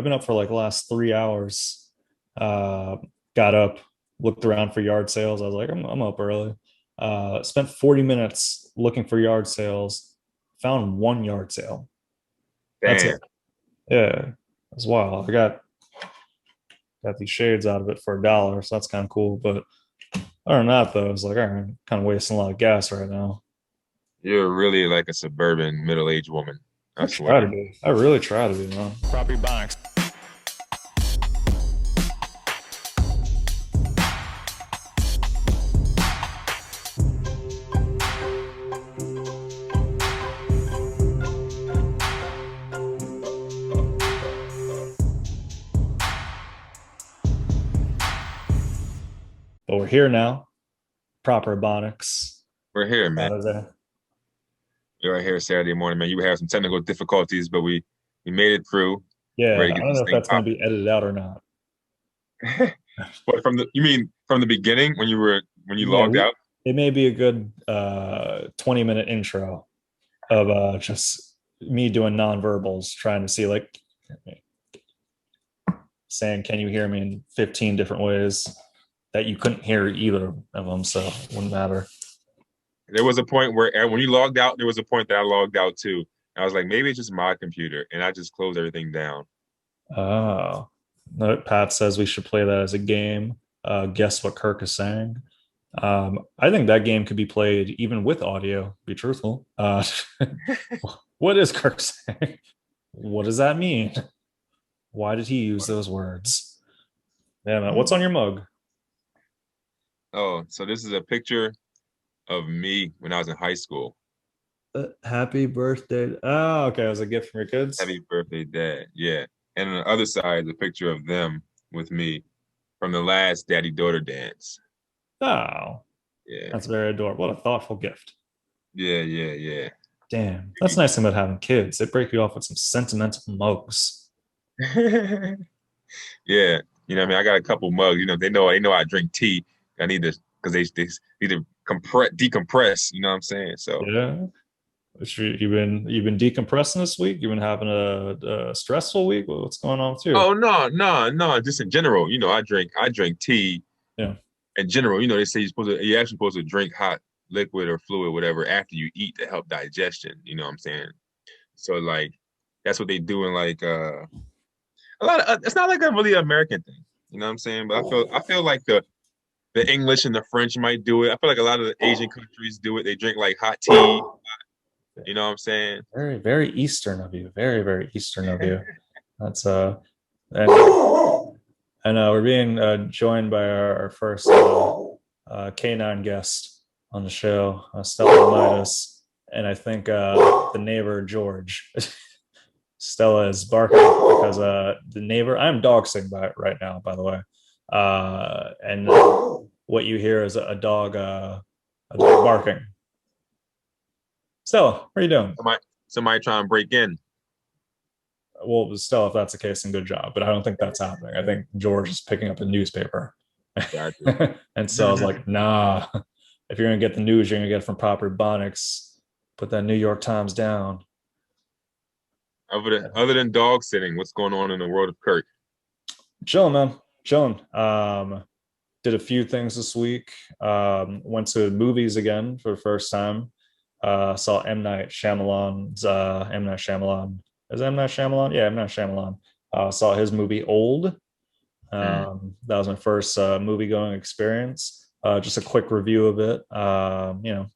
I've been up for like the last 3 hours. Uh, got up, looked around for yard sales. I was like, I'm up early. Spent 40 minutes looking for yard sales. Found one yard sale. That's it. Damn. Yeah, that's wild. I got these shades out of it for $1, so that's kind of cool. But other than that, though, it's like, all right, I'm kind of wasting a lot of gas right now. You're really like a suburban middle-aged woman. I I try to swear. be. I really try to be, man. Property Ebonics. But we're here now. Proper Ebonics. We're here, man. Saturday. You're right here Saturday morning, man. You had some technical difficulties, but we made it through. Ready Yeah, to I get don't this know if thing that's going to popping. be edited out or not. But you mean from the beginning when you Yeah, logged out? it may be a good 20-minute intro of just me doing nonverbals, trying to see like saying, "Can you hear me?" in 15 different ways that you couldn't hear either of them, so it wouldn't matter. There was a point where when you logged out, there was a point that I logged out too. I was like, maybe it's just my computer, and I just closed everything down. Oh, no, Pat says we should play that as a game. Guess what Kirk is saying. I think that game could be played even with audio. Be truthful. What is Kirk saying? What does that mean? Why did he use those words? Yeah, man. What's on your mug? Oh, so this is a picture of me when I was in high school. Happy birthday. Oh, okay. It was a gift from your kids. Happy birthday, Dad. Yeah. And on the other side is a picture of them with me from the last daddy-daughter dance. Oh, Yeah. that's very adorable. What a thoughtful gift. Yeah, yeah, yeah. Damn, that's nice thing about having kids. They break you off with some sentimental mugs. Yeah. You know what I mean? I got a couple mugs. They know I drink tea. I need to because they need to decompress, you know what I'm saying? So Yeah. You've been decompressing this week. You've been having a stressful week. What's going on with you? oh no, just in general, I drink tea Yeah. in general. They say you're actually supposed to drink hot liquid or fluid, whatever, after you eat to help digestion. You know what I'm saying? So like that's what they do in like a lot of it's not like a really American thing. You know what I'm saying? But I feel like the English and the French might do it. I feel like a lot of the Asian countries do it. They drink like hot tea. You know what I'm saying? Very, very Eastern of you. Very, very Eastern of you. That's and we're being joined by our first canine guest on the show, Stella Midas, and I think the neighbor George. Stella is barking because the neighbor. I'm dog sitting by it right now, by the way, and what you hear is a dog barking. Stella, what are you doing? Somebody trying to break in. Well, Stella, if that's the case, then good job. But I don't think that's happening. I think George is picking up a newspaper. Gotcha. And so I was like, nah, if you're going to get the news, you're going to get it from proper Ebonics. Put that New York Times down. Other than dog sitting, what's going on in the world of Kirk? Chilling, man. Chilling. Did a few things this week. Went to movies again for the first time. Saw M. Night Shyamalan's M. Night Shyamalan. Is it M. Night Shyamalan? Yeah, M. Night Shyamalan. Saw his movie Old. Mm. That was my first movie going experience. Just a quick review of it. Yeah.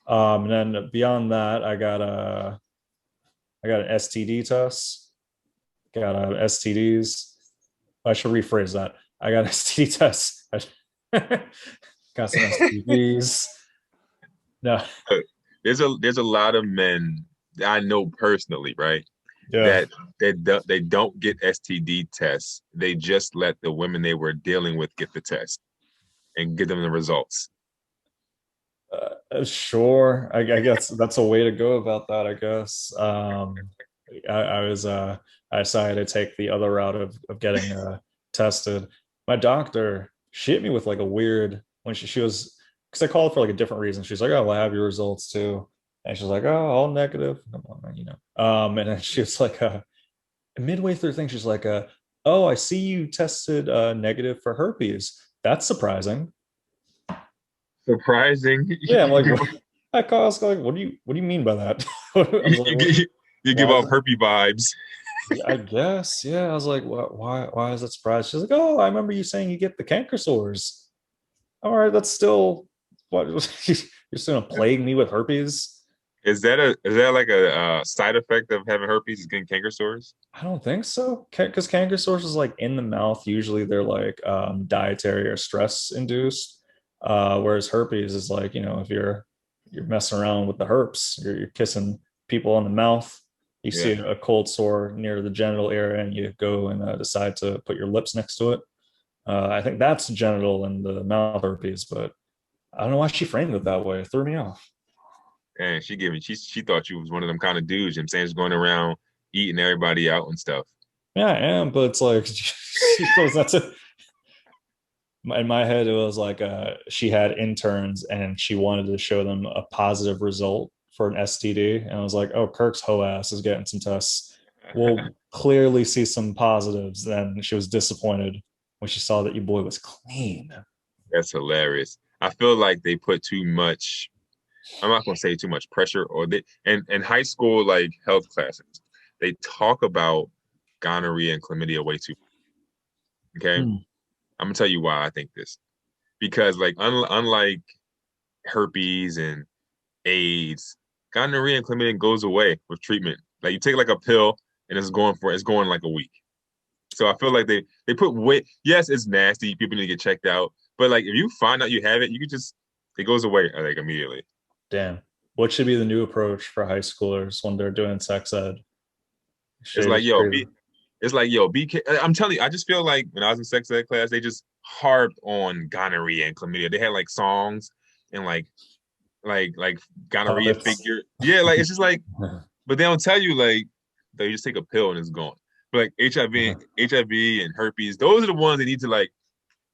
And then beyond that, I got an STD test. Got STDs. I should rephrase that. I got STD tests. Got some STDs. No. There's a lot of men that I know personally, right? Yeah. They don't get STD tests. They just let the women they were dealing with get the test and give them the results. Sure. I guess that's a way to go about that, I guess. I decided to take the other route of getting tested. My doctor, she hit me with like a weird when she was because I called for like a different reason. She's like, "Oh, well, I have your results too," and she's like, "Oh, all negative." And then she was like, midway through the thing, she's like, "Oh, I see you tested negative for herpes. That's surprising." Surprising. Yeah, I'm You like, give what? I was like, what do you mean by that? I was like, you, you, you give why is off it? herpy vibes. Yeah, I guess, yeah. I was like, why is that surprised? She's like, oh, I remember you saying you get the canker sores. All right, that's still what you're still gonna plague me with herpes? Is that like a side effect of having herpes is getting canker sores? I don't think so. Because canker sores is like in the mouth. Usually they're like dietary or stress induced. Whereas herpes is like, if you're messing around with the herps, you're kissing people on the mouth. You see Yeah. a cold sore near the genital area, and you go and decide to put your lips next to it. I think that's genital and the mouth herpes, but I don't know why she framed it that way. It threw me off. And she thought you was one of them kind of dudes, you know what I'm saying, just going around eating everybody out and stuff. Yeah, I am, but it's like she goes, that's it. In my head, it was like she had interns and she wanted to show them a positive result for an STD. And I was like, oh, Kirk's hoe ass is getting some tests. We'll clearly see some positives. Then she was disappointed when she saw that your boy was clean. That's hilarious. I feel like they put too much, I'm not gonna say too much pressure, or they and high school like health classes, they talk about gonorrhea and chlamydia way too. Okay. Hmm. I'm gonna tell you why I think this. Because like unlike herpes and AIDS, gonorrhea and chlamydia goes away with treatment. Like you take like a pill and it's going like a week. So I feel like they put weight. Yes, it's nasty. People need to get checked out. But like if you find out you have it, you can just it goes away like immediately. Damn. What should be the new approach for high schoolers when they're doing sex ed? It's Should they like just yo, treat be it's like yo, be. I'm telling you, I just feel like when I was in sex ed class, they just harped on gonorrhea and chlamydia. They had like songs and like gonorrhea puppets? figure. Yeah, like it's just like, but they don't tell you like they just take a pill and it's gone. But like HIV and herpes, those are the ones they need to like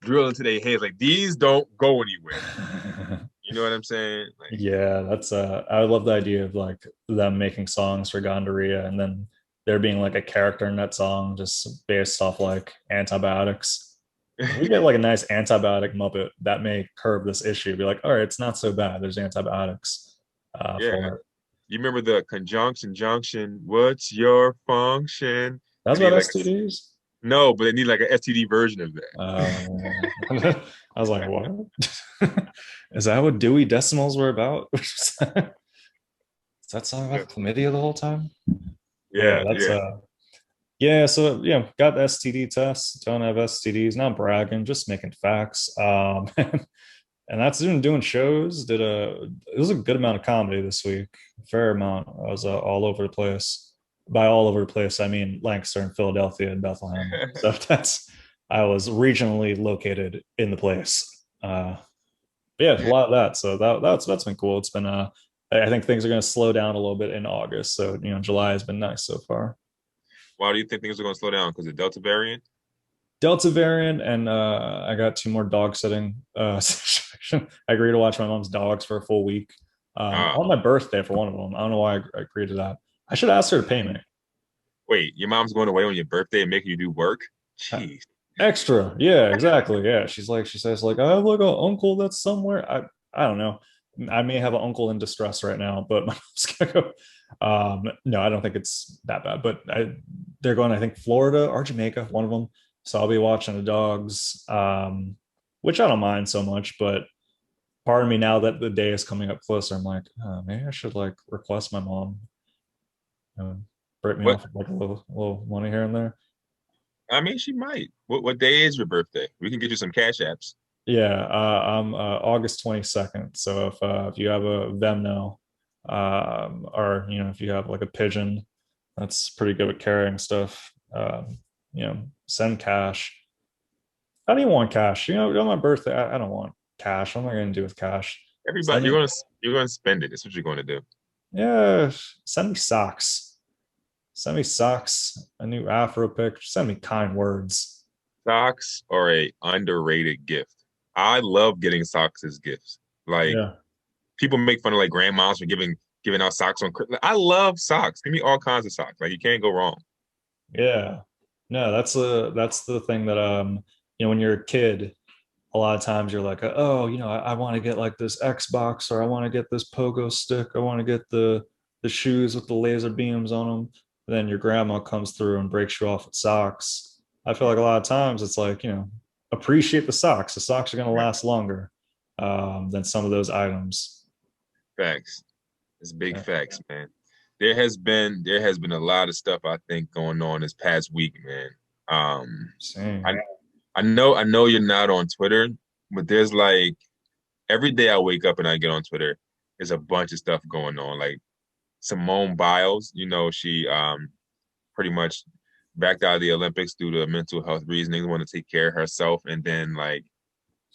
drill into their heads. Like these don't go anywhere. You know what I'm saying? Like, Yeah, that's I love the idea of like them making songs for gonorrhea and then there being like a character in that song just based off like antibiotics. If we get like a nice antibiotic Muppet, that may curb this issue. Be like, all right, it's not so bad. There's antibiotics yeah. for it. You remember the conjunction junction? What's your function? That's They need about like STDs. no, but they need like an STD version of that. I was like, what? Is that what Dewey Decimals were about? Is that song Yeah, about chlamydia the whole time? Yeah, yeah, that's yeah. yeah, so got the STD test. Don't have STDs. Not bragging, just making facts. And that's doing shows. It was a good amount of comedy this week. Fair amount. I was all over the place. By all over the place, I mean Lancaster and Philadelphia and Bethlehem. So that's I was regionally located in the place. Yeah, a lot of that. So that's been cool. It's been I think things are going to slow down a little bit in August. So July has been nice so far. Why do you think things are going to slow down? Because the Delta variant? Delta variant, and I got two more dog sitting situation. I agreed to watch my mom's dogs for a full week Ah, on my birthday for one of them. I don't know why I agreed to that. I should ask her to pay me wait, your mom's going away on your birthday and making you do work? uh, Jeez. extra. Yeah, exactly. Yeah, she says like I have like an uncle that's somewhere. I don't know. I may have an uncle in distress right now, but my mom's gonna go. No, I don't think it's that bad. But they're going. I think Florida or Jamaica, one of them. So I'll be watching the dogs, which I don't mind so much. But part of me now that the day is coming up closer, I'm like, oh, maybe I should like request my mom, break me What? off with like a little money here and there. I mean, she might. What day is your birthday? We can get you some cash apps. Yeah, I'm August 22nd. So if you have a Venmo, or if you have like a pigeon, that's pretty good at carrying stuff. Send cash. I don't even want cash. On my birthday, I don't want cash. What am I going to do with cash? Send Everybody, me, you're gonna spend it. That's what you're going to do. yeah, send me socks. Send me socks. A new Afro pic. Send me kind words. Socks are a underrated gift. I love getting socks as gifts. Like Yeah. people make fun of like grandmas for giving out socks on Christmas. I love socks. Give me all kinds of socks. Like you can't go wrong. Yeah. No, that's the thing that when you're a kid, a lot of times you're like, oh, I want to get like this Xbox, or I want to get this pogo stick, I want to get the shoes with the laser beams on them. Then your grandma comes through and breaks you off with socks. I feel like a lot of times it's like, appreciate the socks. The socks are going to last longer than some of those items. Facts. It's big Yeah, facts, man. There has been a lot of stuff I think going on this past week, man. I same. I know you're not on Twitter, but there's like every day I wake up and I get on Twitter, there's a bunch of stuff going on. Like Simone Biles, she pretty much backed out of the Olympics due to mental health reasons, want to take care of herself, and then like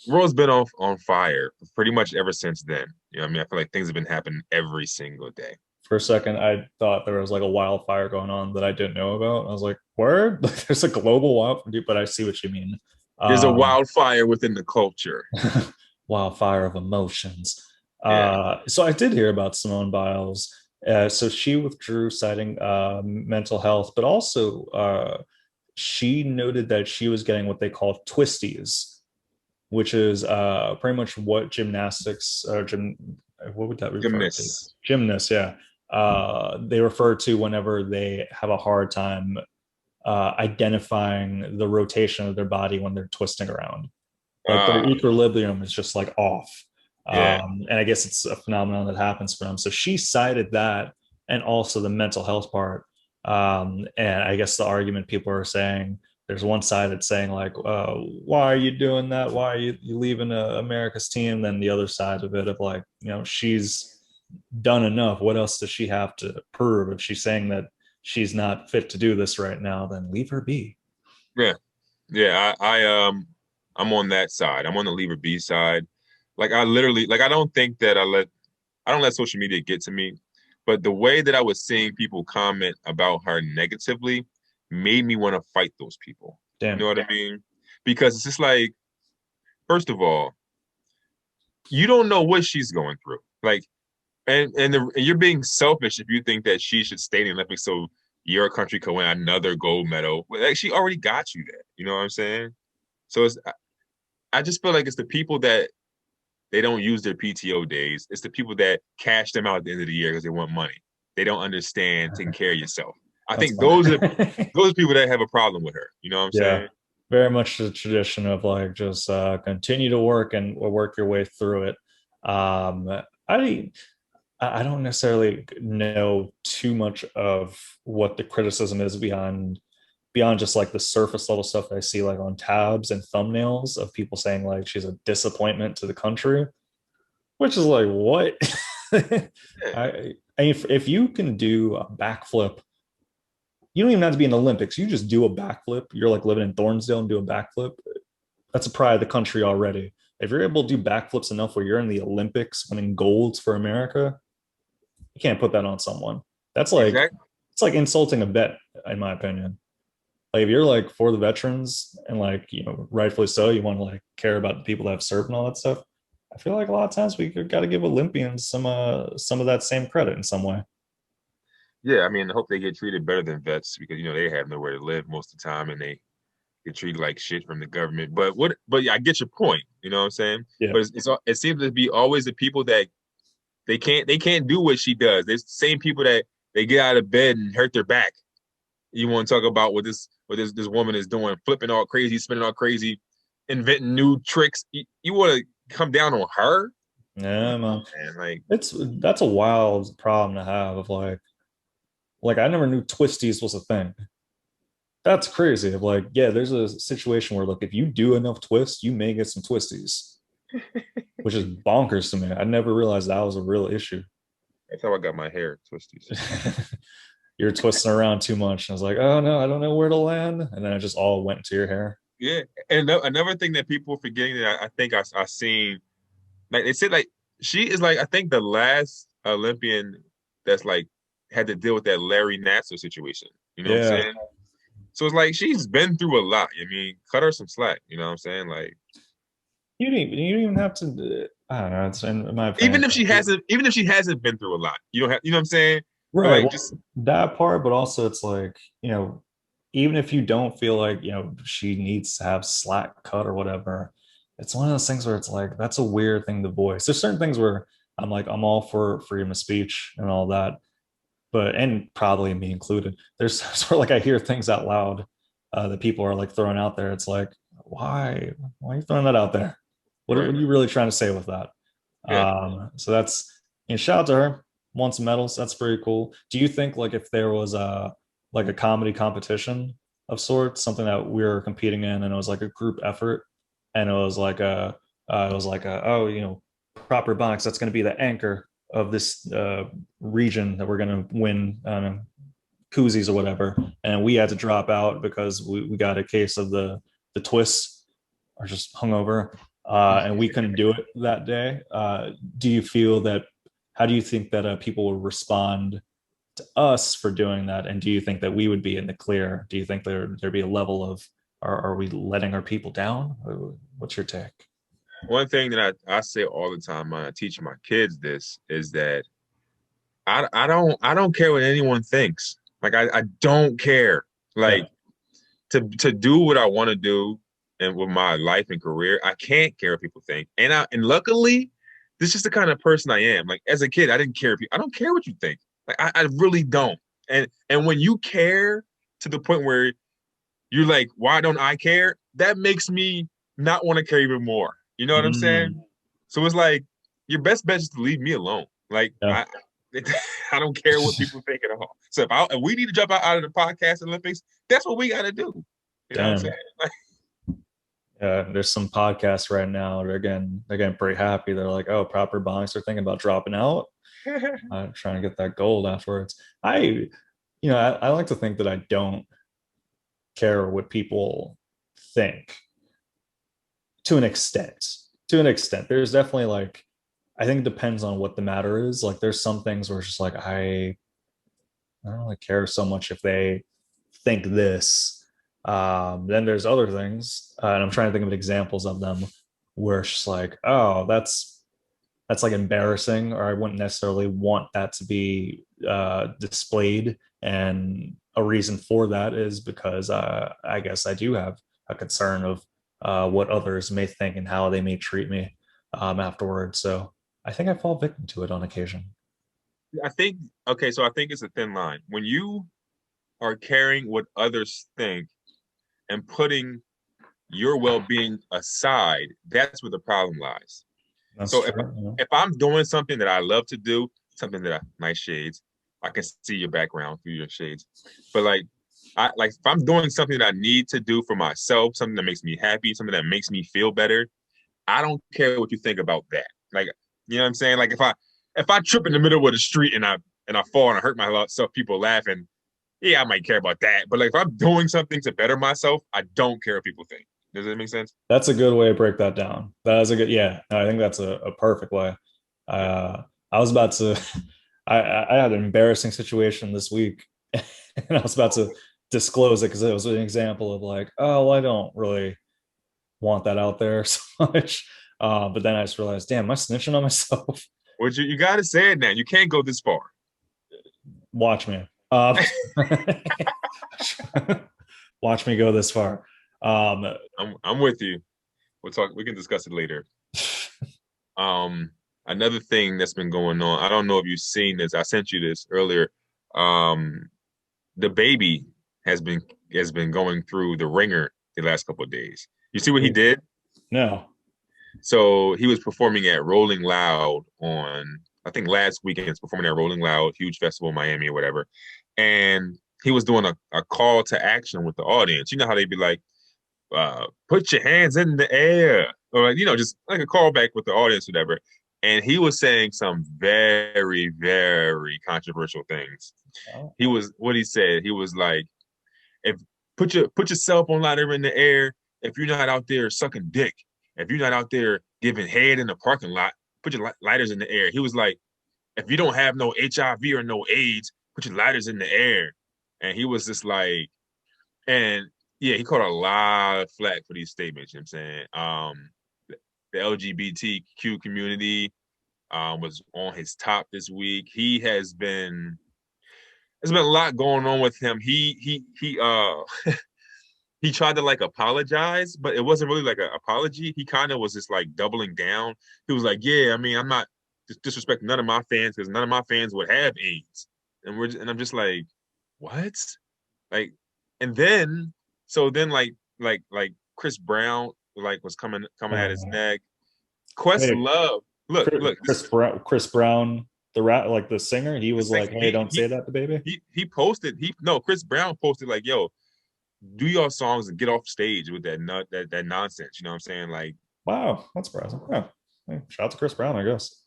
the world's been on fire pretty much ever since then. You know what I mean? I feel like things have been happening every single day. For a second, I thought there was like a wildfire going on that I didn't know about. I was like, word? Like, there's a global wildfire, but I see what you mean. There's a Um, wildfire within the culture. wildfire of emotions. Yeah. So I did hear about Simone Biles. So she withdrew citing mental health, but also she noted that she was getting what they call twisties, which is pretty much what gymnastics or what would that refer to? Gymnasts. Gymnasts, yeah. They refer to whenever they have a hard time identifying the rotation of their body when they're twisting around. Like their Ah, equilibrium is just like off. yeah. And I guess it's a phenomenon that happens for them. So she cited that and also the mental health part. And I guess the argument people are saying, there's one side that's saying like, why are you doing that? Why are you leaving America's team? Then the other side of it of like, she's done enough. What else does she have to prove? If she's saying that she's not fit to do this right now, then leave her be. Yeah. Yeah. I'm on that side. I'm on the Lever B side. Like I literally like I don't let social media get to me. But the way that I was seeing people comment about her negatively made me want to fight those people. You know Damn. what I mean? Because it's just like, first of all, you don't know what she's going through. Like, and you're being selfish if you think that she should stay in the Olympics so your country could win another gold medal. Like, she already got you there. You know what I'm saying? So I just feel like it's the people that they don't use their PTO days. It's the people that cash them out at the end of the year because they want money. They don't understand taking care of yourself. I That's think funny. those are people that have a problem with her. You know what I'm Yeah, saying? very much the tradition of like just continue to work and work your way through it. Um, I I don't necessarily know too much of what the criticism is beyond just like the surface level stuff that I see like on tabs and thumbnails of people saying like she's a disappointment to the country, which is like what? Yeah. If you can do a backflip, you don't even have to be in the Olympics. You just do a backflip. You're like living in Thornsdale and do a backflip. That's a pride of the country already. If you're able to do backflips enough where you're in the Olympics winning golds for America, you can't put that on someone. That's like Exactly. it's like insulting a vet, in my opinion. Like if you're like for the veterans and like rightfully so, you want to like care about the people that have served and all that stuff. I feel like a lot of times we got to give Olympians some of that same credit in some way. Yeah, I mean, I hope they get treated better than vets because they have nowhere to live most of the time and they get treated like shit from the government. But yeah, I get your point. You know what I'm saying? Yeah, But it seems to be always the people that they can't do what she does. There's the same people that they get out of bed and hurt their back. You want to talk about what this woman is doing, flipping all crazy, spinning all crazy, inventing new tricks. You want to come down on her? yeah, No, man. man. Like, That's a wild problem to have of like I never knew twisties was a thing. That's crazy. Of like, yeah, there's a situation where look, if you do enough twists, you may get some twisties, which is bonkers to me. I never realized that was a real issue. that's how I got my hair twisties. You're twisting around too much. And I was like, oh no, I don't know where to land. And then it just all went to your hair. Yeah, and another thing that people are forgetting that I think I seen, like they said, like she is like I think the last Olympian that's like had to deal with that Larry Nassar situation. You know what I'm Yeah. saying? So it's like she's been through a lot. I mean, cut her some slack. You know what I'm saying? Like You don't even have to I don't know. It's in my opinion. even if she hasn't been through a lot, you don't have. You know what I'm saying? Right. Like Well, just that part, but also it's like, even if you don't feel like, she needs to have slack cut or whatever, it's one of those things where it's like, that's a weird thing to voice. There's certain things where I'm like, I'm all for freedom of speech and all that, but, and probably me included, there's sort of like, I hear things out loud that people are like throwing out there. It's like, why are you throwing that out there? What Right. are you really trying to say with that? Yeah. So that's, shout out to her, won some medals. That's pretty cool. Do you think like if there was a comedy competition of sorts, something that we were competing in, and it was like a group effort, and it was like a oh, proper box that's going to be the anchor of this region that we're going to win koozies or whatever, and we had to drop out because we got a case of the twist or just hungover, and we couldn't do it that day. Do you feel that? How do you think that people will respond to us for doing that? And do you think that we would be in the clear? Do you think there'd be a level of, are we letting our people down? What's your take? One thing that I say all the time when I teach my kids this is that I don't care what anyone thinks. Like I don't care. Yeah. Like to do what I want to do and with my life and career, I can't care what people think. And luckily, this is just the kind of person I am. Like as a kid, I didn't care. I don't care what you think. Like I really don't. And when you care to the point where you're like, why don't I care? That makes me not want to care even more. You know what I'm saying? Mm, So it's like your best bet is to leave me alone. Like yeah. I don't care what people think at all. So if we need to jump out of the podcast Olympics, that's what we got to do. You know what I'm saying? Damn. There's some podcasts right now. They're getting pretty happy. They're like, oh, proper bonks are thinking about dropping out. Like, Trying to get that gold afterwards. I like to think that I don't care what people think to an extent. To an extent, there's definitely like, I think it depends on what the matter is. Like, there's some things where it's just like I don't really care so much if they think this. Then there's other things, and I'm trying to think of examples of them where it's just like, oh, that's like embarrassing, or I wouldn't necessarily want that to be displayed. And a reason for that is because I guess I do have a concern of what others may think and how they may treat me afterwards. So I think I fall victim to it on occasion. I think okay, so I think it's a thin line when you are caring what others think and putting your well-being aside. That's where the problem lies. That's So if true. Yeah. if I'm doing something that I love to do, something that I nice shades, I can see your background through your shades. But like if I'm doing something that I need to do for myself, something that makes me happy, something that makes me feel better, I don't care what you think about that. Like, you know what I'm saying? Like if I trip in the middle of the street and I fall and I hurt myself, people laughing, yeah, I might care about that. But like if I'm doing something to better myself, I don't care what people think. Does that make sense? That's a good way to break that down. That is a good, yeah. No, I think that's a perfect way. Yeah. I was about to, I had an embarrassing situation this week, and I was about to disclose it because it was an example of like, oh, well, I don't really want that out there so much. But then I just realized, damn, am I snitching on myself? Would you got to say it now. You can't go this far. Watch me. Watch me go this far. Um, I'm with you. We can discuss it later. Um, Another thing that's been going on, I don't know if you've seen this. I sent you this earlier. Um, the baby has been has been going through the ringer the last couple of days. You see what he did? no. So he was performing at Rolling Loud on, I think last weekend, he's performing at Rolling Loud, huge festival in Miami or whatever. And he was doing a call to action with the audience. You know how they'd be like, put your hands in the air, or just like a callback with the audience, whatever. And he was saying some very, very controversial things. Oh. What he said. He was like, if put your cell phone lighter in the air. If you're not out there sucking dick, if you're not out there giving head in the parking lot, put your lighters in the air. He was like, if you don't have no HIV or no AIDS, put your lighters in the air. And he was just like, and yeah, he caught a lot of flack for these statements. You know what I'm saying? The LGBTQ community was on his top this week. He has been there's been a lot going on with him. He he tried to like apologize, but it wasn't really like an apology. He kind of was just like doubling down. He was like, "Yeah, I mean, I'm not disrespecting none of my fans because none of my fans would have AIDS," and I'm just like, "What?" Like, and then so then like Chris Brown like was coming at his Uh, neck. Wait, Questlove, look, this Chris Brown, the rat, like the singer, he the was singer like, "Hey, don't say that to baby." he posted he no Chris Brown posted like, "Yo, do your songs and get off stage with that nonsense." You know what I'm saying? Like Wow, that's surprising. Yeah, hey, shout out to Chris Brown, I guess.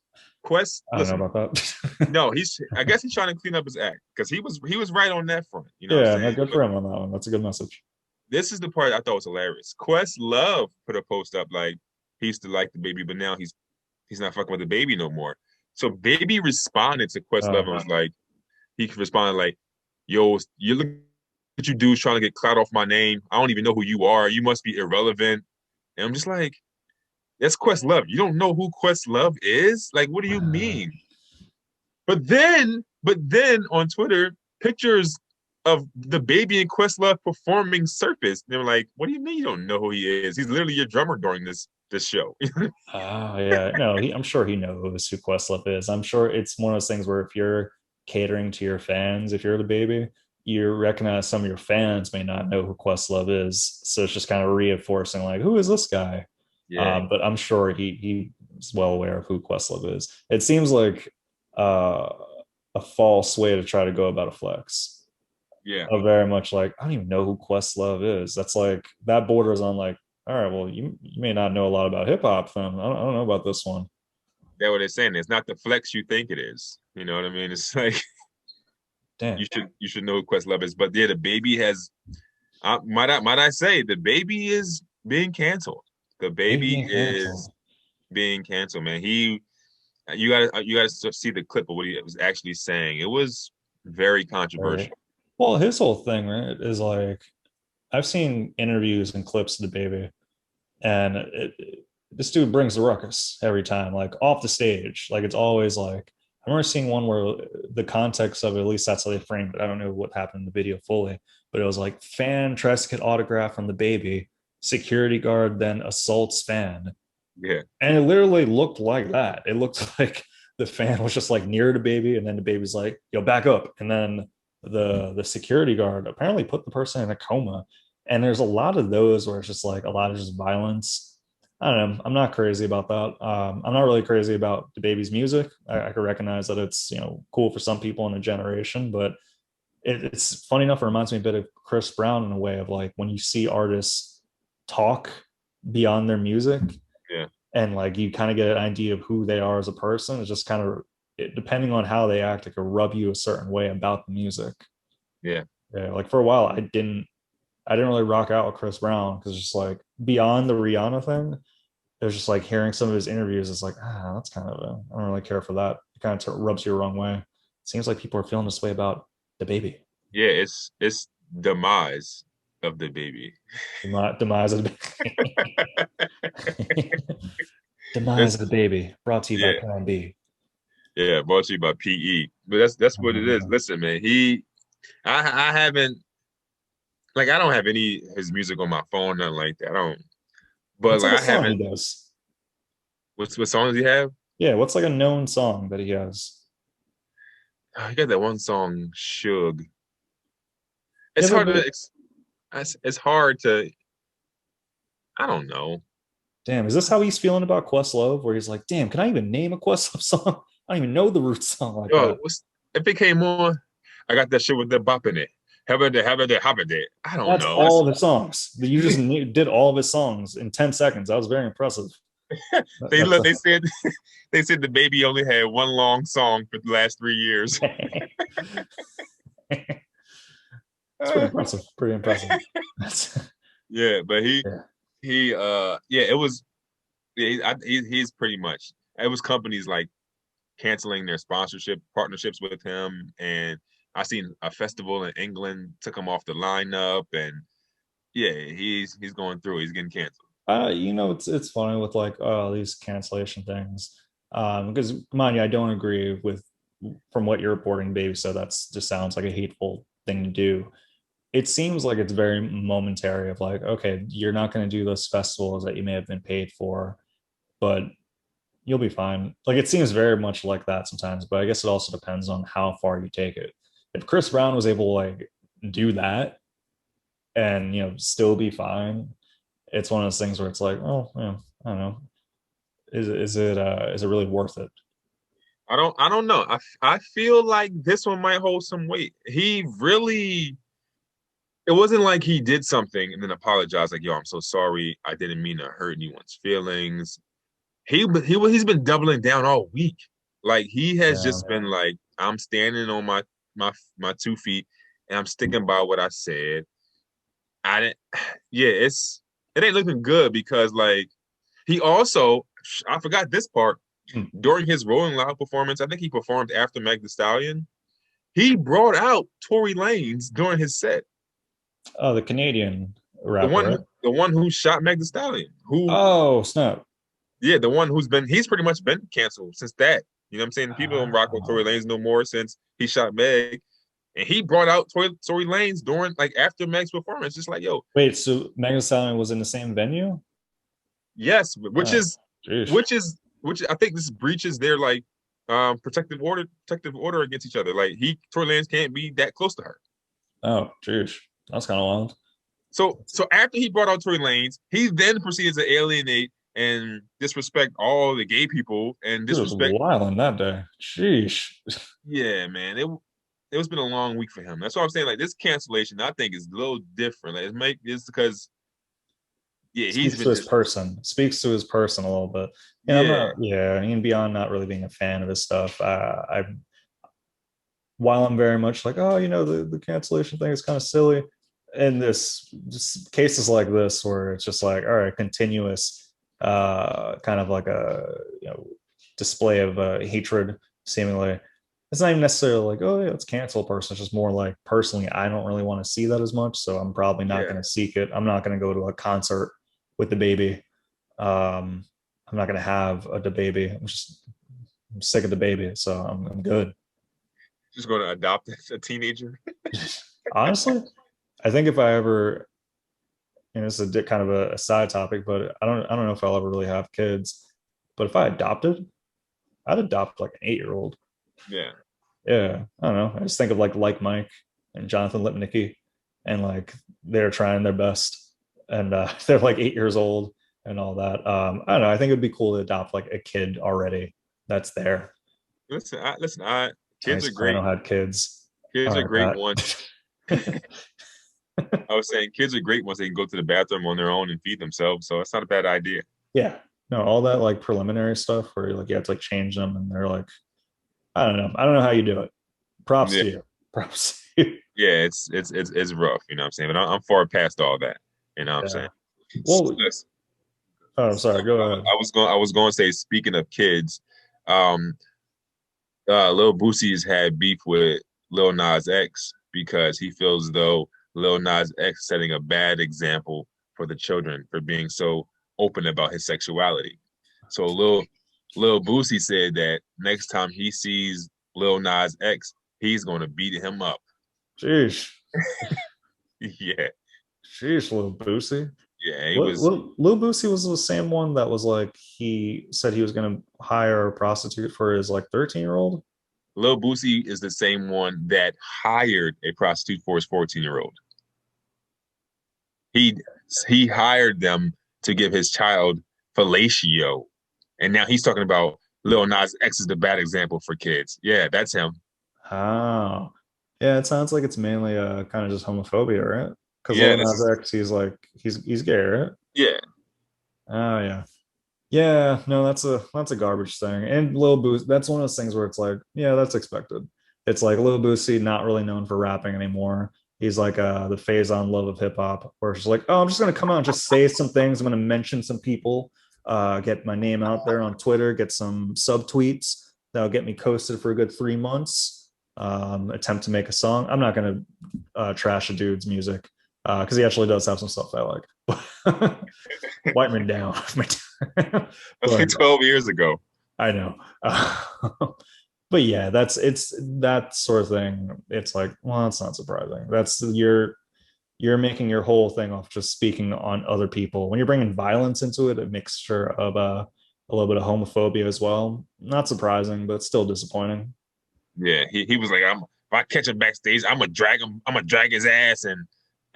I don't know Listen, about that. no, I guess he's trying to clean up his act because he was right on that front. You know what I'm Yeah, no, saying? good But for him on that one. That's a good message. this is the part I thought was hilarious. Questlove put a post up like he used to like the baby, but now he's not fucking with the baby no more. So baby responded to Questlove and Oh, was like, he responded like, "Yo, you look what you do is trying to get clout off my name. I don't even know who you are. You must be irrelevant." And I'm just like, that's Questlove. You don't know who Questlove is? Like, what do you mean? But then on Twitter, pictures of the baby and Questlove performing surfaced. They were like, "What do you mean you don't know who he is? He's literally your drummer during this show." oh yeah, no, I'm sure he knows who Questlove is. I'm sure it's one of those things where if you're catering to your fans, if you're the baby, you recognize some of your fans may not know who Questlove is. So it's just kind of reinforcing, like, who is this guy? Yeah, But I'm sure he's well aware of who Questlove is. It seems like uh, a false way to try to go about a flex. yeah, Very much like, I don't even know who Questlove is. That's like that borders on like, all right, well, you may not know a lot about hip hop, then I don't know about this one. that's what they're saying. It's not the flex you think it is. You know what I mean? It's like Damn, you should know who Questlove is. But yeah, the baby has. Might I say the baby is being canceled. The baby baby being is canceled. being canceled, man. You gotta see the clip of what he was actually saying. It was very Right. controversial. Well, his whole thing, right, is like I've seen interviews and clips of the baby, and this dude brings the ruckus every time, like off the stage. Like it's always like I remember seeing one where the context of it, at least that's how they framed it. I don't know what happened in the video fully, but it was like fan tries to get autograph from the baby, security guard then assaults fan, Yeah, and it literally looked like that. It looked like the fan was just like near the baby, and then the baby's like, "Yo, back up," and then the security guard apparently put the person in a coma. And there's a lot of those where it's just like a lot of just violence. I don't know. I'm not crazy about that. I'm not really crazy about the baby's music. I can recognize that it's cool for some people in a generation, but it's funny enough. It reminds me a bit of Chris Brown in a way of like when you see artists talk beyond their music yeah, and like you kind of get an idea of who they are as a person. It's just kind of depending on how they act, it could rub you a certain way about the music. yeah, Yeah, like for a while, I didn't really rock out with Chris Brown because just like beyond the Rihanna thing, it was just like hearing some of his interviews. It's like that's kind of I don't really care for that. It kind of rubs you the wrong way. It seems like people are feeling this way about the baby. yeah. It's demise of the baby. Demise of the baby. Demise It's of the baby. Brought to you by yeah, Plan B. yeah. Brought to you by PE, but that's what it is. Uh, Listen, man. I haven't like I don't have any his music on my phone, nothing like that. I don't. But what's like like a I song he haven't. does? What songs do you have? Yeah, what's like a known song that he has? Oh, you got that one song, Shug. You It's ever hard heard? to. It's hard to. I don't know. Damn, is this how he's feeling about Questlove? Where he's like, damn, can I even name a Questlove song? I don't even know the root song like Yo, that. if it came on, I got that shit with the bop in it. Have it. I don't That's know. all the songs. You just did all of his songs in 10 seconds. That was very impressive. They That's look. They said they said the baby only had one long song for the last 3 years. it's pretty impressive. Pretty impressive. That's, Yeah, but yeah. yeah, it was. Yeah, he's pretty much. It was companies like canceling their sponsorship partnerships with him, and I seen a festival in England took him off the lineup, and yeah, he's going through. He's getting canceled. It's funny with like these cancellation things. Because mind you, I don't agree with from what you're reporting, baby, so that's just sounds like a hateful thing to do. It seems like it's very momentary of like, okay, you're not going to do those festivals that you may have been paid for, but you'll be fine. Like it seems very much like that sometimes, but I guess it also depends on how far you take it. If Chris Brown was able to like do that and still be fine, it's one of those things where it's like, oh, I don't know, is it really worth it? I don't know. I feel like this one might hold some weight. He really, it wasn't like he did something and then apologized like, yo, I'm so sorry. I didn't mean to hurt anyone's feelings. He's been doubling down all week. Like he has Yeah. just been like, I'm standing on my 2 feet and I'm sticking by what I said. I didn't yeah, it ain't looking good because like he also I forgot this part during his Rolling Loud performance. I think he performed after Meg The Stallion. He brought out Tory Lanez during his set. Oh, the Canadian The rapper, one right? the one who shot Meg The Stallion. Who Oh, snap. yeah, the one he's pretty much been canceled since that. You know what I'm saying? People don't rock with Tory Oh. Lanez no more since he shot Meg. And he brought out Tory Lanez during like after Meg's performance, just like, yo, Wait, so Megan Thee Stallion was in the same venue? yes, Oh, geez. which I think this breaches their like protective order against each other. Like Tory Lanez can't be that close to her. Oh, geez. That's kind of wild. So after he brought out Tory Lanez, he then proceeded to alienate and disrespect all the gay people and It was disrespect. wild on that day. Sheesh. Yeah, man, it's been a long week for him. That's what I'm saying. Like this cancellation, I think is a little different. Like it's because yeah, he's Speaks to been his just person. Speaks to his person a little bit. And I'm yeah, not, yeah, I mean, beyond not really being a fan of his stuff, while I'm very much like, oh, the cancellation thing is kind of silly. In this just cases like this, where it's just like, all right, continuous, kind of like a display of hatred, seemingly. It's not even necessarily like, oh yeah, let's cancel a person. It's just more like personally, I don't really want to see that as much, so I'm probably not yeah. going to seek it. I'm not going to go to a concert with the baby. Um, I'm not going to have a baby. I'm sick of the baby, so I'm good. Just going to adopt a teenager. Honestly, I think if I ever, this is kind of a side topic, but I don't know if I'll ever really have kids. But if I adopted, I'd adopt like an 8-year-old. Yeah. Yeah, I don't know. I just think of like Mike and Jonathan Lipnicki, and like they're trying their best, and they're like 8 years old and all that. I don't know. I think it'd be cool to adopt like a kid already that's there. Listen. Kids Nice are plan great. on had kids. Kids All are great right, once. Pat. I was saying kids are great once they can go to the bathroom on their own and feed themselves. So it's not a bad idea. Yeah, no, all that like preliminary stuff where like you have to like change them, and they're like, I don't know. I don't know how you do it. Props Yeah. to you. Props to you. Yeah, it's rough, you know what I'm saying? But I'm far past all that. You know what I'm saying? Yeah. Well, oh, I'm sorry. Go ahead. I was going to say, speaking of kids, um, Lil Boosie's had beef with Lil Nas X because he feels as though Lil Nas X is setting a bad example for the children for being so open about his sexuality. So Lil Boosie said that next time he sees Lil Nas X, he's going to beat him up. Jeez. Yeah, Jeez, Lil Boosie. yeah, he was. Lil Boosie was the same one that was like he said he was going to hire a prostitute for his like 13-year-old. Lil Boosie is the same one that hired a prostitute for his 14-year-old. He he hired them to give his child fellatio, and now he's talking about Lil Nas X is the bad example for kids. Yeah, that's him. Oh, yeah. It sounds like it's mainly kind of just homophobia, right? Because Yeah, Lil this Nas is X, he's gay, right? yeah. Oh yeah. Yeah, no, that's a garbage thing. And Lil Boosie, that's one of those things where it's like, yeah, that's expected. It's like Lil Boosie, not really known for rapping anymore. He's like the phase on love of hip hop, where it's just like, oh, I'm just gonna come out and just say some things. I'm gonna mention some people, get my name out there on Twitter, get some subtweets that'll get me coasted for a good 3 months. Attempt to make a song. I'm not gonna trash a dude's music because he actually does have some stuff I like. Wipe me down. That's like But 12 years ago. I know. but yeah, it's that sort of thing. It's like, well, it's not surprising. That's you're making your whole thing off just speaking on other people. When you're bringing violence into it, a mixture of a little bit of homophobia as well. Not surprising, but still disappointing. Yeah, he was like, if I catch him backstage, I'm gonna drag his ass and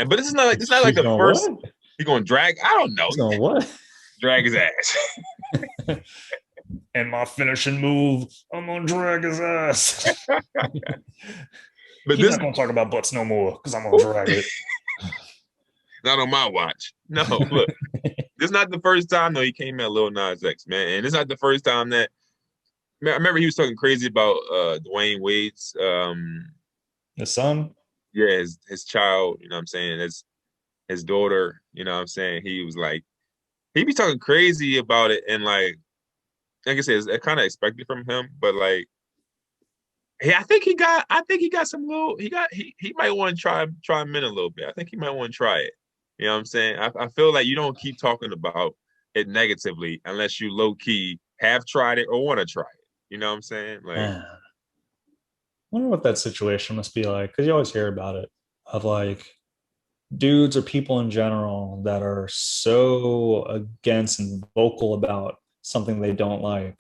but it's not like He's the going first what? he gonna drag. I don't know, He's going what? drag his ass. And my finishing move, I'm gonna drag his ass. But He's this not gonna talk about butts no more because I'm gonna drag it. not on my watch. No, look, this is not the first time though he came at Lil Nas X, man, and it's not the first time that I remember he was talking crazy about Dwayne Wade's The son, yeah his child, you know what I'm saying, his daughter, you know what I'm saying. He was like he be talking crazy about it and like I said, it's kind of expected from him, but like hey, I think he got some little he might want to try him in a little bit. I think he might want to try it. You know what I'm saying? I feel like you don't keep talking about it negatively unless you low key have tried it or want to try it. You know what I'm saying? Like, man, I wonder what that situation must be like because you always hear about it of like dudes or people in general that are so against and vocal about something they don't like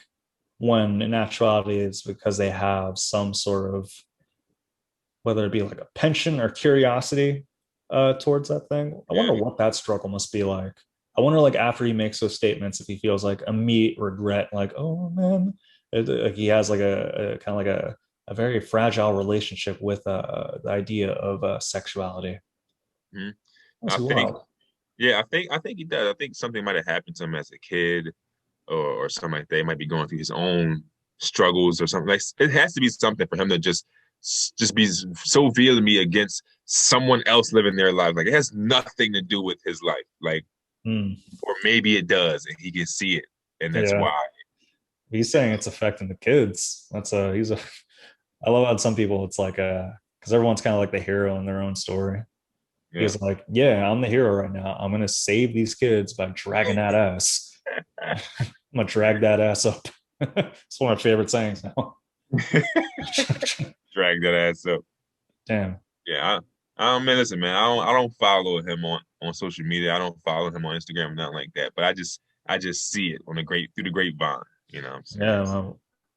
when in actuality it's because they have some sort of whether it be like a pension or curiosity towards that thing. I yeah, wonder what that struggle must be like. I wonder, like after he makes those statements, if he feels like immediate regret, like oh man, like he has like a kind of like a very fragile relationship with the idea of sexuality. mhm. That's I think wild. yeah, I think he does. I think something might have happened to him as a kid or something like that. He might be going through his own struggles or something. Like it has to be something for him to just be so vehemently against someone else living their life. Like it has nothing to do with his life. Like, Hmm. or maybe it does, and he can see it, and that's Yeah, why. he's saying it's affecting the kids. That's a he's a. I love how some people it's like because everyone's kind of like the hero in their own story. Yeah. He's like, yeah, I'm the hero right now. I'm gonna save these kids by dragging that ass. I'm gonna drag that ass up. It's one of my favorite sayings now. Drag that ass up. Damn. Yeah, I don't man, listen, man. I don't follow him on social media. I don't follow him on Instagram, nothing like that. But I just see it on the great through the grapevine. You know what I'm saying? Yeah.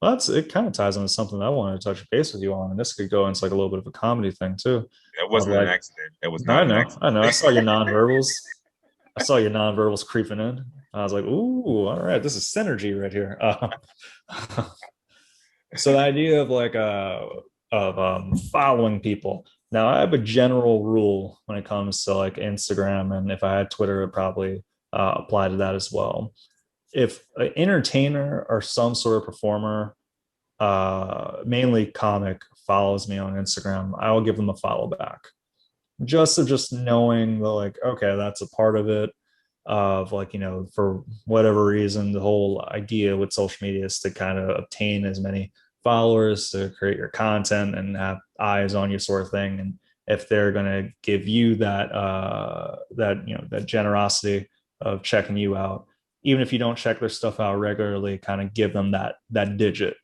Well, that's it. Kind of ties into something I wanted to touch base with you on, and this could go into like a little bit of a comedy thing too. That Of wasn't an like, accident. That was I not an know, accident. I know. I saw your nonverbals. I saw your nonverbals creeping in. I was like, ooh, all right, this is synergy right here. So the idea of like of following people. Now I have a general rule when it comes to like Instagram, and if I had Twitter, it probably apply to that as well. If an entertainer or some sort of performer, mainly comic, follows me on Instagram, I will give them a follow back. Just knowing that like, okay, that's a part of it. Of like, for whatever reason, the whole idea with social media is to kind of obtain as many followers to create your content and have eyes on you sort of thing. And if they're gonna give you that generosity of checking you out, even if you don't check their stuff out regularly, kind of give them that digit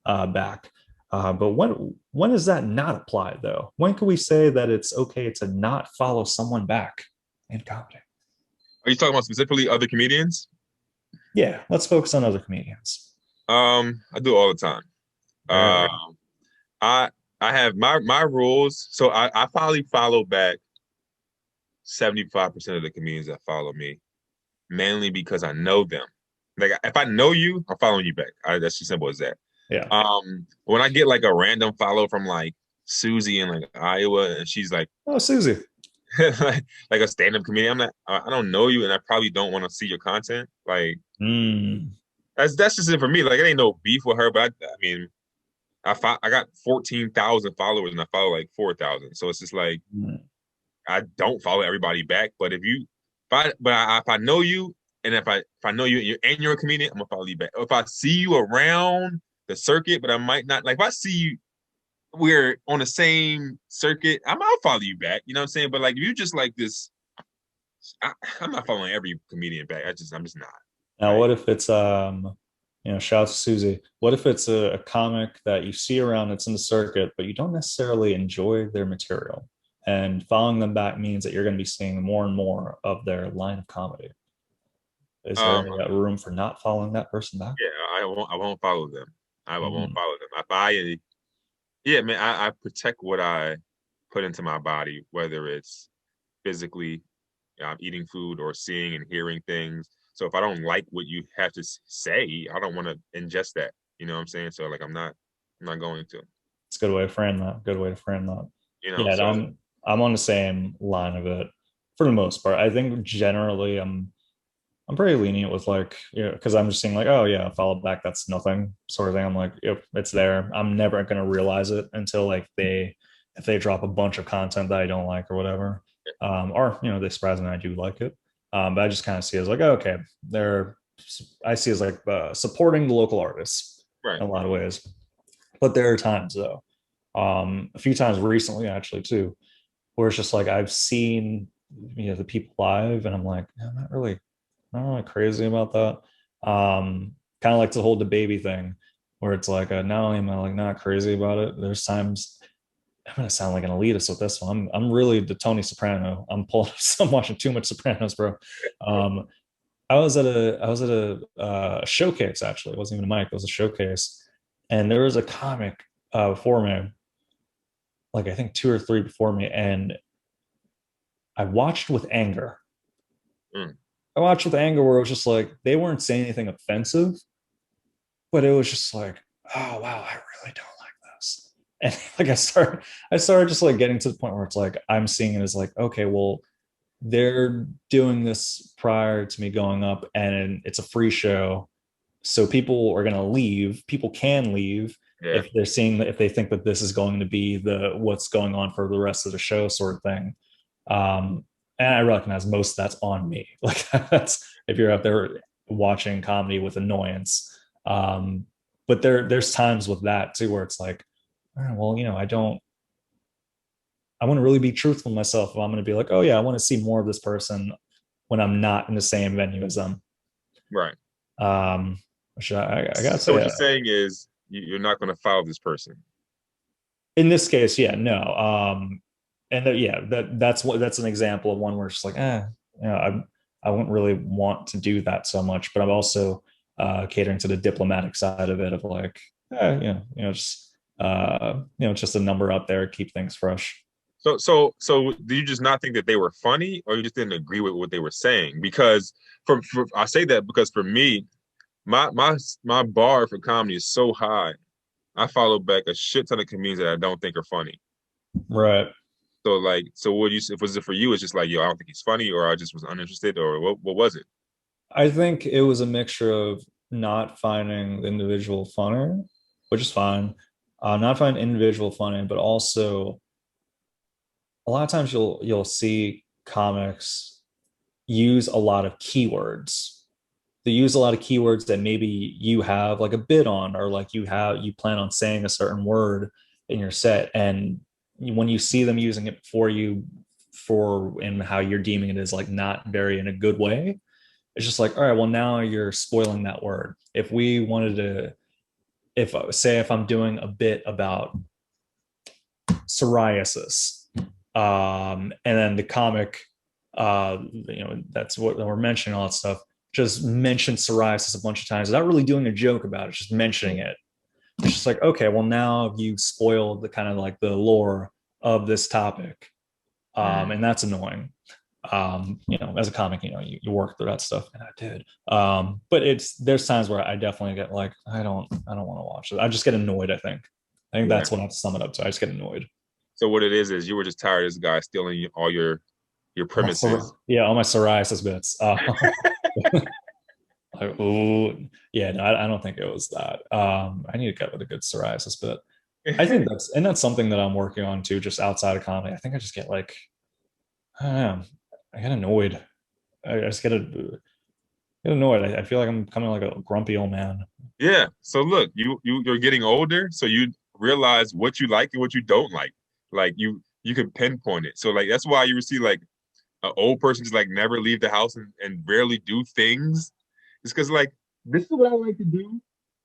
back. But when does that not apply though? When can we say that it's okay to not follow someone back in comedy? Are you talking about specifically other comedians? Yeah, let's focus on other comedians. I do it all the time. There we Um, I I have my rules. So I probably follow back 75% of the comedians that follow me, mainly because I know them. Like if I know you, I'm following you back. That's as simple as that. Yeah. When I get like a random follow from like Susie in like Iowa, and she's like Oh, Susie. like a stand-up comedian, I'm not. I don't know you, and I probably don't want to see your content. Like Mm. that's just it for me. Like it ain't no beef with her, but I mean, I got 14,000 followers, and I follow like 4,000. So it's just like I don't follow everybody back. But if I know you, and if I know you and you're a comedian, I'm gonna follow you back. If I see you around the circuit, but I might not like if I see you we're on the same circuit, I'll follow you back. You know what I'm saying? But like if you just like this, I'm not following every comedian back. I'm just not. Now, Like what if it's shout out to Susie. What if it's a comic that you see around that's in the circuit, but you don't necessarily enjoy their material? And following them back means that you're going to be seeing more and more of their line of comedy. Is there Um, any room for not following that person back? yeah, I won't follow them. I won't Mhm. follow them. If I Yeah, man, I protect what I put into my body, whether it's physically, eating food or seeing and hearing things. So if I don't like what you have to say, I don't want to ingest that. You know what I'm saying? So like I'm not going to. It's a good way to frame that. Good way to frame that. Yeah, and So I'm on the same line of it for the most part. I think generally I'm pretty lenient with like, because I'm just seeing like, oh yeah, follow back, that's nothing sort of thing. I'm like, if it's there, I'm never gonna realize it until like if they drop a bunch of content that I don't like or whatever. Or they surprise me and I do like it. But I just kind of see it as like, oh, okay, they're I see it as like supporting the local artists right, in a lot of ways. But there are times though, a few times recently actually too, where it's just like I've seen the people live and I'm like, I'm not really crazy about that. Kind of like the whole the baby thing, where it's like not only am I like not crazy about it, there's times I'm gonna sound like an elitist with this one. I'm really the Tony Soprano. I'm watching too much Sopranos, bro. Um, I was at a showcase actually. It wasn't even a mic. It was a showcase, and there was a comic before me, like I think two or three before me, and I watched with anger. mm, I watched with anger where it was just like they weren't saying anything offensive, but it was just like, oh wow, I really don't like this. And like I started just like getting to the point where it's like I'm seeing it as like, okay, well, they're doing this prior to me going up, and it's a free show, so people are gonna leave. People can leave yeah, if they're seeing that if they think that this is going to be the what's going on for the rest of the show sort of thing. And I recognize most of that's on me. Like that's if you're out there watching comedy with annoyance. But there's times with that too where it's like, all right, well, I want to really be truthful to myself. If I'm going to be like, oh yeah, I want to see more of this person when I'm not in the same venue as them. right. Um, which I gotta So say, what you're saying is you're not going to follow this person. in this case, yeah, no. And yeah, that's an example of one where it's just like, I wouldn't really want to do that so much, but I'm also catering to the diplomatic side of it of like, just a number out there, keep things fresh. So do you just not think that they were funny, or you just didn't agree with what they were saying? Because I say that because for me, my bar for comedy is so high. I follow back a shit ton of comedians that I don't think are funny. Right. So like, so what you if was it for you? It's just like, yo, I don't think he's funny, or I just was uninterested, or what was it? I think it was a mixture of not finding the individual funny, which is fine, not finding individual funny, but also a lot of times you'll see comics use a lot of keywords. They use a lot of keywords that maybe you have like a bid on, or like you plan on saying a certain word in your set, and when you see them using it for you for and how you're deeming it as like not very in a good way, it's just like, all right, well now you're spoiling that word. If we wanted to, if say if I'm doing a bit about psoriasis, and then the comic, that's what we're mentioning, all that stuff, just mention psoriasis a bunch of times without really doing a joke about it, just mentioning it. It's just like, okay, well now you spoiled the kind of like the lore of this topic, Mm, and that's annoying. As a comic, you work through that stuff, and I did. But there's times where I definitely get like, I don't want to watch it. I just get annoyed. I think yeah. that's what I have to sum it up to. I just get annoyed. So what it is you were just tired of this guy stealing all your premises. All my psoriasis bits. Like, ooh, yeah, no, I don't think it was that. I need to get with a good psoriasis bit. I think that's something that I'm working on too, just outside of comedy. I think I just get like, I don't know, I get annoyed. I just get annoyed. I feel like I'm becoming like a grumpy old man. Yeah. So look, you're getting older, so you realize what you like and what you don't like. Like you can pinpoint it. So like that's why you see like an old person just like never leave the house and rarely do things. It's because like this is what I like to do,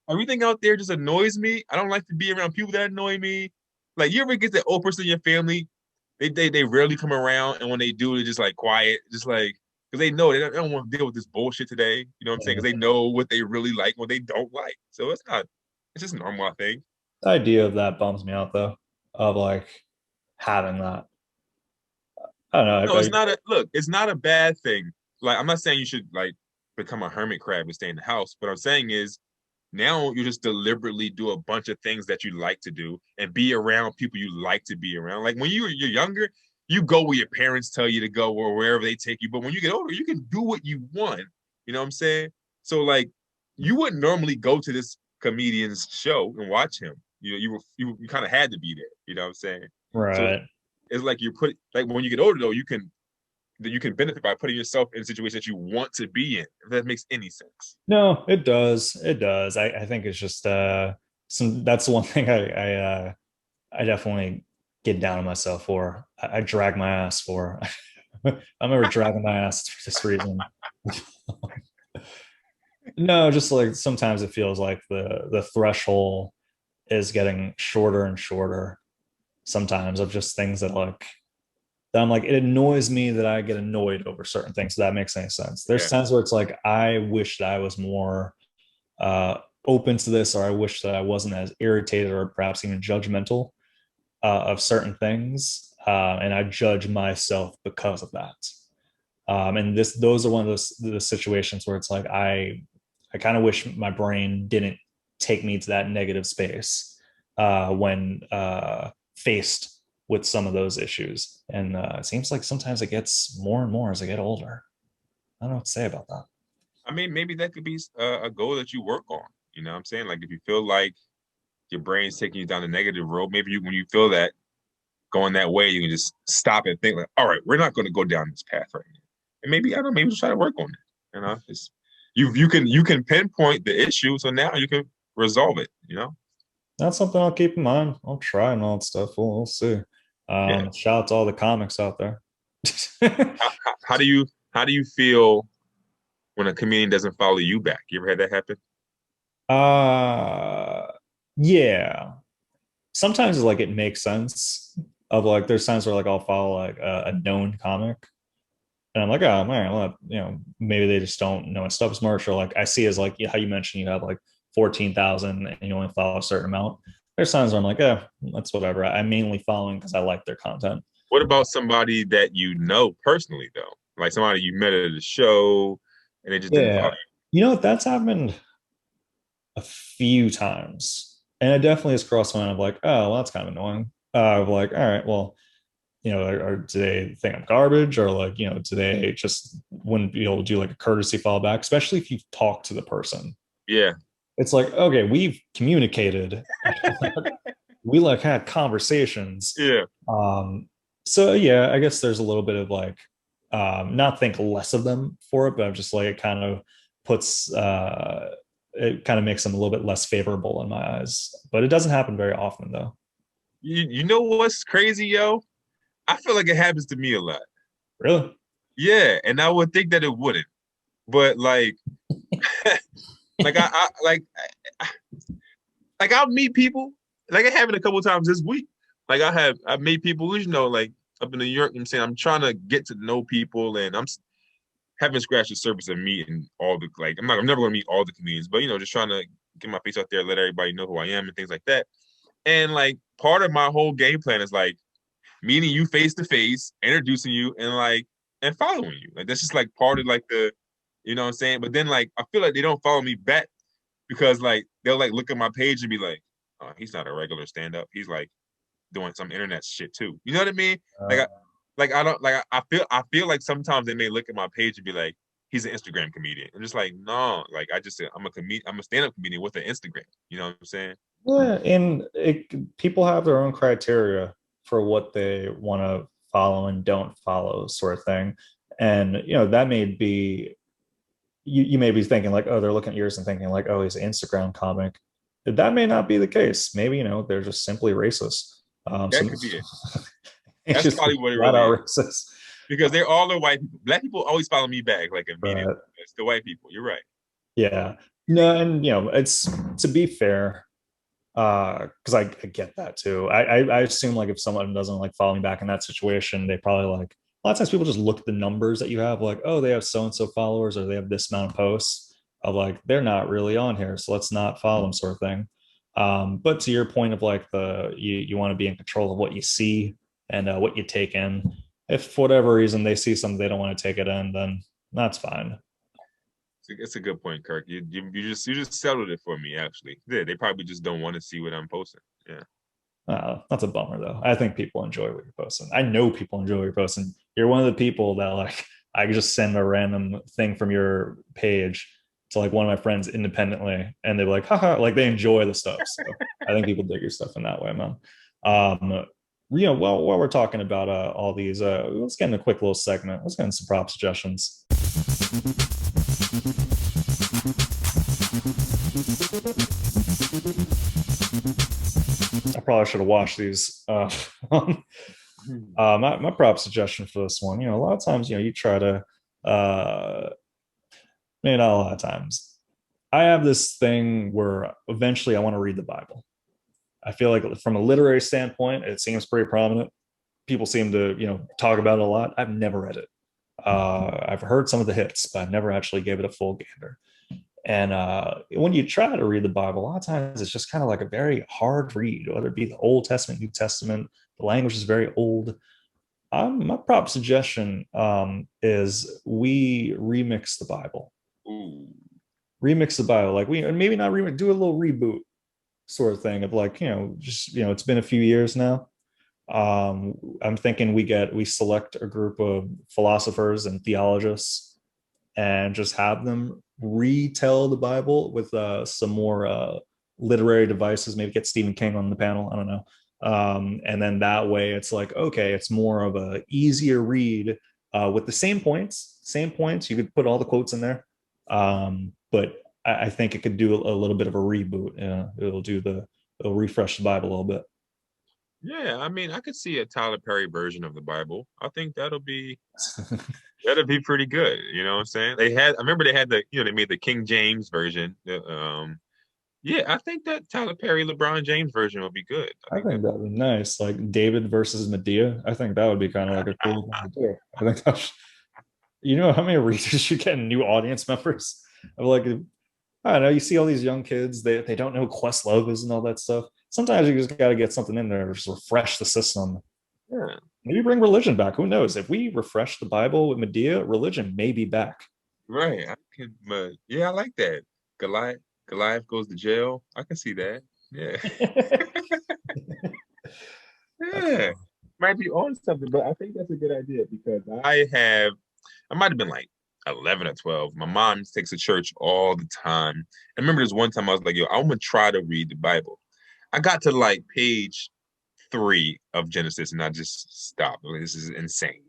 everything out there just annoys me. I don't like to be around people that annoy me. Like, you ever get that old person in your family? They rarely come around, and when they do, they're just like quiet, just like because they know they don't want to deal with this bullshit today. You know what I'm saying? Because they know what they really like, what they don't like. So it's not. It's just normal, I think. The idea of that bums me out though, of like having that. I don't No, know. it's not a look. It's not a bad thing. Like, I'm not saying you should like become a hermit crab and stay in the house. What I'm saying is now you just deliberately do a bunch of things that you like to do and be around people you like to be around. Like when you're younger, you go where your parents tell you to go or wherever they take you. But when you get older, you can do what you want. You know what I'm saying? So like you wouldn't normally go to this comedian's show and watch him. You know, you kind of had to be there. You know what I'm saying? So Right. it's like you put like when you get older though, you can benefit by putting yourself in a situation that you want to be in, if that makes any sense. No, it does. It does. I think it's just some that's the one thing I definitely get down on myself for. I drag my ass for. I'm ever dragging my ass for this reason. No, just like sometimes it feels like the threshold is getting shorter and shorter sometimes of just things that like that I'm like it annoys me that I get annoyed over certain things. So that makes any sense. There's Yeah. times where it's like I wish that I was more uh open to this, or I wish that I wasn't as irritated or perhaps even judgmental of certain things, and I judge myself because of that. And those are one of those the situations where it's like I kind of wish my brain didn't take me to that negative space when faced with some of those issues. And it seems like sometimes it gets more and more as I get older. I don't know what to say about that. I mean, maybe that could be a goal that you work on. You know what I'm saying? Like if you feel like your brain's taking you down the negative road, maybe when you feel that going that way, you can just stop and think like, all right, we're not going to go down this path right now. And maybe I don't know, maybe just try to work on it. You know, it's you can pinpoint the issue, so now you can resolve it. You know? That's something I'll keep in mind. I'll try and all that stuff. We'll see. Yeah. Shout out to all the comics out there. How do you feel when a comedian doesn't follow you back? You ever had that happen? uh yeah. Sometimes it's like it makes sense of like there's times where like I'll follow like a known comic and I'm like, oh man, well, maybe they just don't know my stuff's merch, or like I see as like how you mentioned you have like 14,000 and you only follow a certain amount. There's times where I'm like, yeah, that's whatever. I'm mainly following because I like their content. What about somebody that you know personally though? Like somebody you met at a show and they just didn't follow Yeah. You know what? That's happened a few times. And it definitely has crossed my mind of like, oh, well, that's kind of annoying. Of like, all right, well, or do they think I'm garbage, or like, do they just wouldn't be able to do like a courtesy follow back, especially if you've talked to the person. you? Yeah. It's like, okay, we've communicated, we like had conversations. Yeah. So yeah, I guess there's a little bit of like, not think less of them for it, but I'm just like, it kind of makes them a little bit less favorable in my eyes. But it doesn't happen very often though. You know what's crazy, yo? I feel like it happens to me a lot. Really? Yeah, and I would think that it wouldn't, but like I'll meet people. Like it happened a couple of times this week. Like I've made people, like up in New York. I'm saying I'm trying to get to know people, and haven't scratched the surface of meeting all the like. I'm never gonna meet all the comedians, but just trying to get my face out there, let everybody know who I am and things like that. And like part of my whole game plan is like meeting you face to face, introducing you, and following you. Like that's just like part of like what I'm saying. But then like I feel like they don't follow me back because like they'll like look at my page and be like, oh, he's not a regular stand up. He's like doing some internet shit too. You know what I mean? Like Uh, I don't like I feel like sometimes they may look at my page and be like, he's an Instagram comedian. I'm just like, no, like I'm a stand-up comedian with an Instagram. You know what I'm saying? yeah, and people have their own criteria for what they want to follow and don't follow, sort of thing. And that may be you may be thinking like, oh, they're looking at yours and thinking like, oh, he's an Instagram comic. That may not be the case. Maybe they're just simply racist. So That could be it. it's That's just probably what it flat really out is. racist. Because they're all the white people. Black people always follow me back like immediately. But It's the white people. You're right. Yeah. No, and it's, to be fair, because I get that too. I assume like if someone doesn't like follow me back in that situation, they probably like a lot of times people just look at the numbers that you have, like, oh, they have so and so followers or they have this amount of posts of like they're not really on here, so let's not follow them, sort of thing. But to your point of like you want to be in control of what you see and what you take in. If for whatever reason they see something they don't want to take it in, then that's fine. It's a good point, Kirk. You just settled it for me. Actually, they probably just don't want to see what I'm posting. Yeah. That's a bummer though. I think people enjoy what you're posting. I know people enjoy what you're posting. You're one of the people that like I just send a random thing from your page to like one of my friends independently, and they're like, haha, like they enjoy the stuff. So I think people dig your stuff in that way, man. Um, while we're talking about all these, let's get in a quick little segment. Let's get in some prop suggestions. I probably should have watched these. My prop suggestion for this one, a lot of times, you try to, maybe not a lot of times. I have this thing where eventually I want to read the Bible. I feel like from a literary standpoint, it seems pretty prominent. People seem to, talk about it a lot. I've never read it. I've heard some of the hits, but I've never actually gave it a full gander. And when you try to read the Bible, a lot of times it's just kind of like a very hard read, whether it be the Old Testament, New Testament. The language is very old. My prop suggestion is we remix the Bible. Ooh. Remix the Bible, like we maybe not remix, do a little reboot sort of thing of like just it's been a few years now. I'm thinking we select a group of philosophers and theologists and just have them retell the Bible with some more literary devices. Maybe get Stephen King on the panel. I don't know. And then that way, it's like okay, it's more of a easier read with the same points. Same points. You could put all the quotes in there, but I think it could do a little bit of a reboot. It'll refresh the Bible a little bit. Yeah, I mean, I could see a Tyler Perry version of the Bible. I think that'll be pretty good. You know what I'm saying? I remember they had they made the King James version. Yeah, I think that Tyler Perry LeBron James version would be good. I I think that. think that would be nice, like David versus Medea. I think that would be kind of like a cool thing to do. I think how many readers you get in new audience members of like I don't know. You see all these young kids, they don't know Quest logos and all that stuff. Sometimes you just got to get something in there to just refresh the system. Yeah, Maybe bring religion back. Who knows? If we refresh the Bible with Medea, religion may be back. right. But yeah, I like that. Goliath goes to jail. I can see that. Yeah, That's yeah. Might be on something, but I think that's a good idea because I might have been like 11 or 12. My mom takes to church all the time. I remember this one time I was like, yo, I'm gonna try to read the Bible. I got to like page 3 of Genesis and I just stopped. Like, this is insane.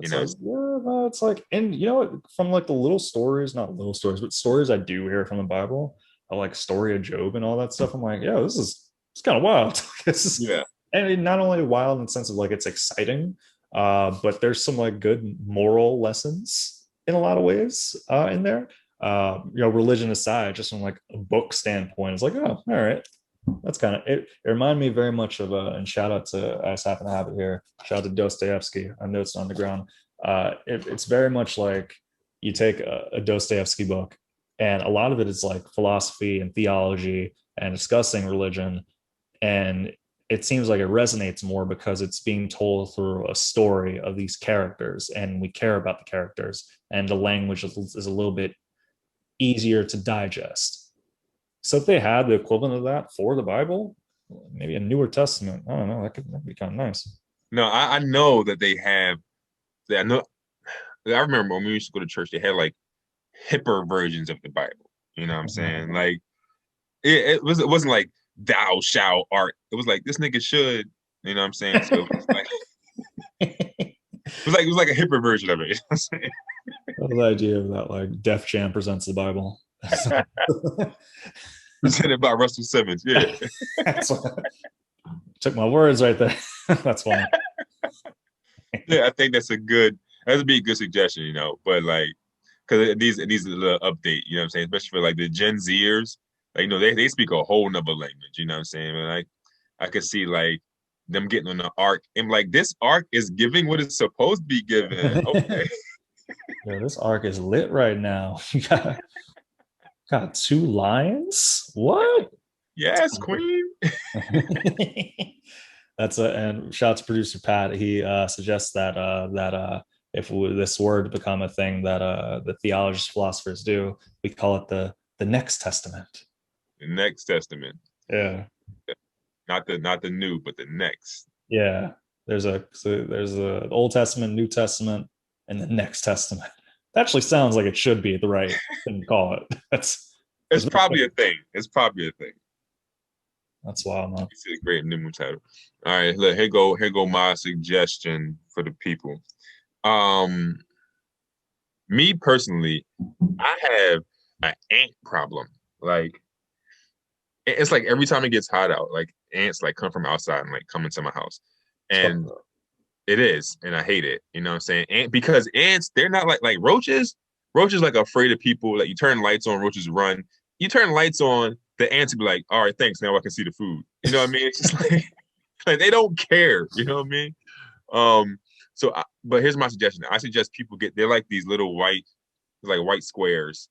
You It's know? like, yeah, no, it's like, and you know what? From like the little stories, not little stories, but stories I do hear from the Bible, I like story of Job and all that stuff. I'm like, yeah, it's kind of wild. This is, Yeah. and not only wild in the sense of like it's exciting, but there's some like good moral lessons in a lot of ways in there. Religion aside, just from like a book standpoint, it's like, oh, all right, that's kind of it. It reminded me very much of and shout out to I just happen to have it here. Shout out to Dostoevsky. I know it's on the ground. It's very much like you take a Dostoevsky book, and a lot of it is like philosophy and theology and discussing religion, and it seems like it resonates more because it's being told through a story of these characters, and we care about the characters, and the language is a little bit easier to digest. So if they had the equivalent of that for the Bible, maybe a newer testament, I don't know, that'd be kind of nice. No, I know that they have. I know. I remember when we used to go to church, they had like hipper versions of the Bible. You know what I'm saying? Like it wasn't like thou shalt art. It was like this nigga should. You know what I'm saying? So it was like it was like a hipper version of it. You know what I'm saying? The idea of that, like Def Jam presents the Bible. Presented by Russell Simmons. Yeah. That's what, took my words right there. That's funny. Yeah, I think that'd be a good suggestion, But like because it needs a little update. You know what I'm saying? Especially for like the Gen Zers, like they speak a whole nother language. You know what I'm saying? And I could see like them getting on the arc and like this arc is giving what it's supposed to be given. Okay. Yo, this arc is lit right now. You got two lions? What? Yes, Queen. That's a and shout out to producer Pat. He suggests that if this were to become a thing that the theologists philosophers do, we call it the next testament. The next testament. Yeah, Not the new, but the next. yeah. There's a Old Testament, New Testament, and the next testament. That actually sounds like it should be the right thing to call it. It's probably a thing. It's probably a thing. That's wild, man. It's a great new title. All right, look, here go my suggestion for the people. Um, Me personally, I have an ant problem. Like it's like every time it gets hot out, like ants like come from outside and like come into my house. And it is, and I hate it. You know what I'm saying? And because ants, they're not like roaches. Roaches like afraid of people. Like you turn lights on, roaches run. You turn lights on, the ants will be like, all right, thanks. Now I can see the food. You know what I mean? It's just like they don't care. You know what I mean? But here's my suggestion. I suggest people they're like these little white squares,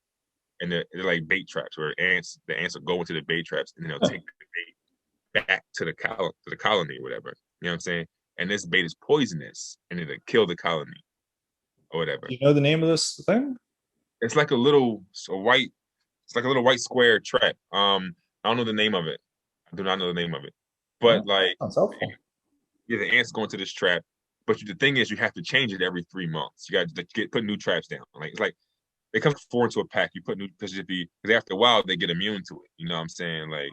and they're like bait traps where the ants will go into the bait traps, and then they'll take the bait back to the colony or whatever. You know what I'm saying? And this bait is poisonous, and it'll kill the colony or whatever. You know the name of this thing? It's like a little white. It's like a little white square trap. I don't know the name of it. I do not know the name of it. But like, Sounds helpful. yeah, the ants go into this trap. But the thing is, you have to change it every 3 months. You got to put new traps down. Like it's like they come four into a pack. You put new because after a while they get immune to it. You know what I'm saying? Like,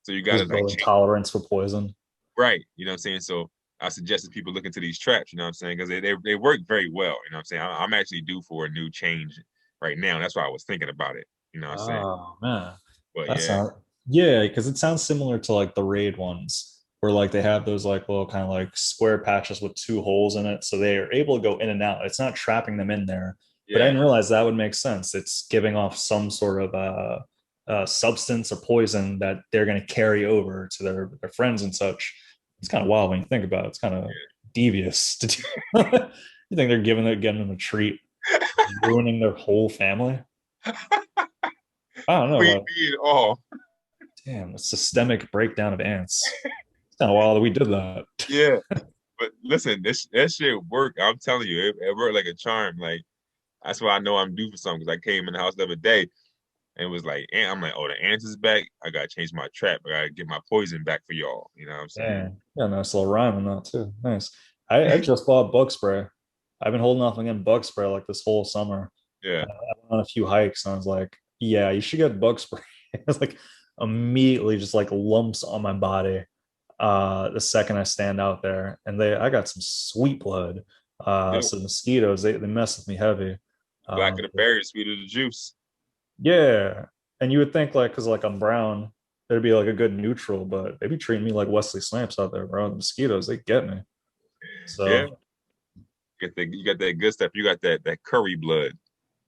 so you got to like tolerance for poison. Right. You know what I'm saying? So I suggest that people look into these traps, you know what I'm saying? Because they work very well. You know what I'm saying? I'm actually due for a new change right now. That's why I was thinking about it. You know what I'm saying? Oh man. But That sounds yeah, because it sounds similar to like the raid ones where like they have those like little kind of like square patches with two holes in it. So they are able to go in and out. It's not trapping them in there. But I didn't realize that would make sense. It's giving off some sort of substance or poison that they're going to carry over to their friends and such. It's kind of wild when you think about it. It's kind of devious to do. You think they're getting them a treat, ruining their whole family? I don't know. Queen all. Damn, the systemic breakdown of ants. It's kind of wild that we did that. Yeah. But listen, that shit worked. I'm telling you, it worked like a charm. Like that's why I know I'm due for something because I came in the house the other day and it was like, I'm like, oh, the ants is back. I gotta change my trap. I gotta get my poison back for y'all. You know what I'm saying? Yeah, nice little rhyme on that too. Nice. I just bought bug spray. I've been holding off on getting bug spray like this whole summer. Yeah. I went on a few hikes and I was like, yeah, you should get bug spray. It's like immediately just like lumps on my body the second I stand out there. And I got some sweet blood. So mosquitoes, they mess with me heavy. Black of the berry, sweet of the juice. Yeah. And you would think like because like I'm brown, there'd be like a good neutral, but they be treating me like Wesley Snipes out there, bro. The mosquitoes, they get me. So yeah. You got that good stuff. You got that curry blood.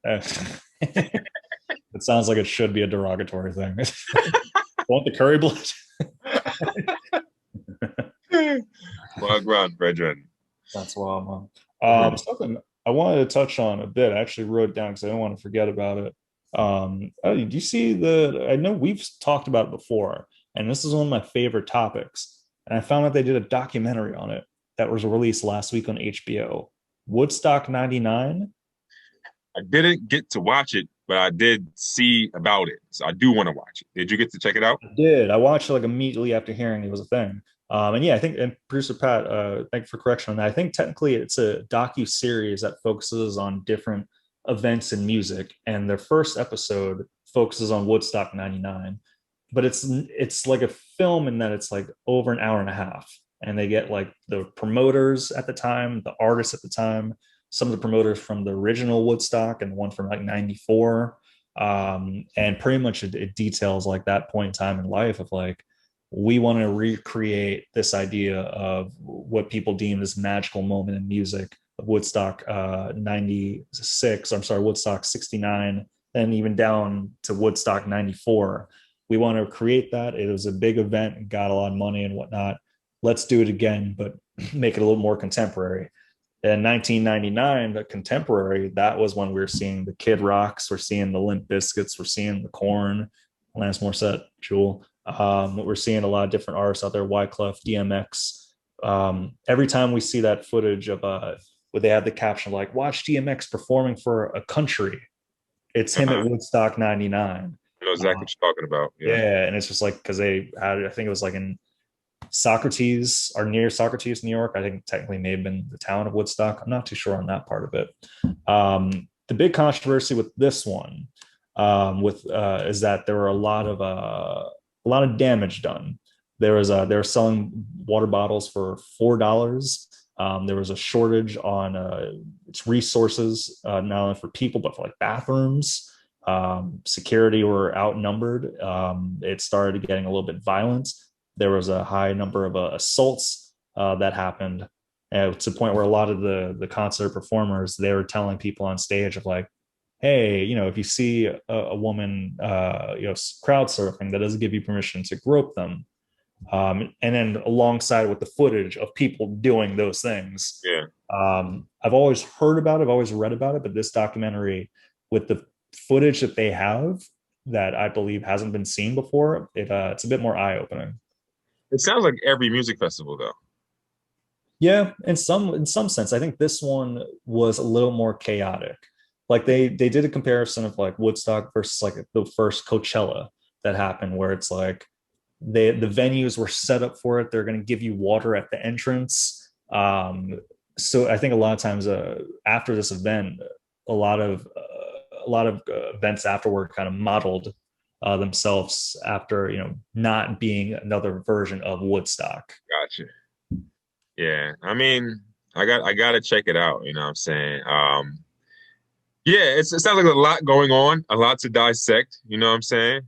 It sounds like it should be a derogatory thing. Want the curry blood? Well, ground, brethren. That's wild, man. Something I wanted to touch on a bit. I actually wrote it down because I didn't want to forget about it. Do you see I know we've talked about it before, and this is one of my favorite topics. And I found out they did a documentary on it that was released last week on HBO. Woodstock 99. I didn't get to watch it, but I did see about it. So I do want to watch it. Did you get to check it out? I did. I watched it like immediately after hearing it was a thing. And yeah, I think, and producer Pat, thank you for correction on that. I think technically it's a docu-series that focuses on different events in music. And their first episode focuses on Woodstock 99. But it's like a film in that it's like over an hour and a half. And they get like the promoters at the time, the artists at the time, some of the promoters from the original Woodstock and the one from like 94. And pretty much it details like that point in time in life of like, we want to recreate this idea of what people deem this magical moment in music of Woodstock 96. I'm sorry, Woodstock 69, and even down to Woodstock 94. We want to create that. It was a big event and got a lot of money and whatnot. Let's do it again, but make it a little more contemporary. In 1999, the contemporary, that was when we were seeing the Kid Rocks, we're seeing the Limp Bizkits, we're seeing the Korn, Lance Morissette, Jewel. We're seeing a lot of different artists out there, Wyclef, DMX. Every time we see that footage of where they have the caption like "Watch DMX performing for a country," it's him at Woodstock '99. I know exactly what you're talking about. Yeah. Yeah, and it's just like because they had, I think it was like in Socrates or near Socrates, New York. I think technically may have been the town of Woodstock. I'm not too sure on that part of it. The big controversy with this one is that there were a lot of damage done. They were selling water bottles for $4. There was a shortage on its resources, not only for people but for like bathrooms. Security were outnumbered. It started getting a little bit violent. There was a high number of assaults that happened, to the point where a lot of the concert performers, they were telling people on stage of like, hey, if you see a woman, crowd surfing, that doesn't give you permission to grope them. And then alongside with the footage of people doing those things. Yeah. I've always heard about it, I've always read about it, but this documentary with the footage that they have that I believe hasn't been seen before, it's a bit more eye-opening. It sounds like every music festival though. Yeah, in some sense, I think this one was a little more chaotic. Like they did a comparison of like Woodstock versus like the first Coachella that happened, where it's like the venues were set up for it. They're going to give you water at the entrance. So I think a lot of times after this event, a lot of events afterward kind of modeled themselves after not being another version of Woodstock. Gotcha. Yeah. I mean, I gotta check it out, you know what I'm saying? Yeah, it sounds like a lot going on, a lot to dissect, you know what I'm saying?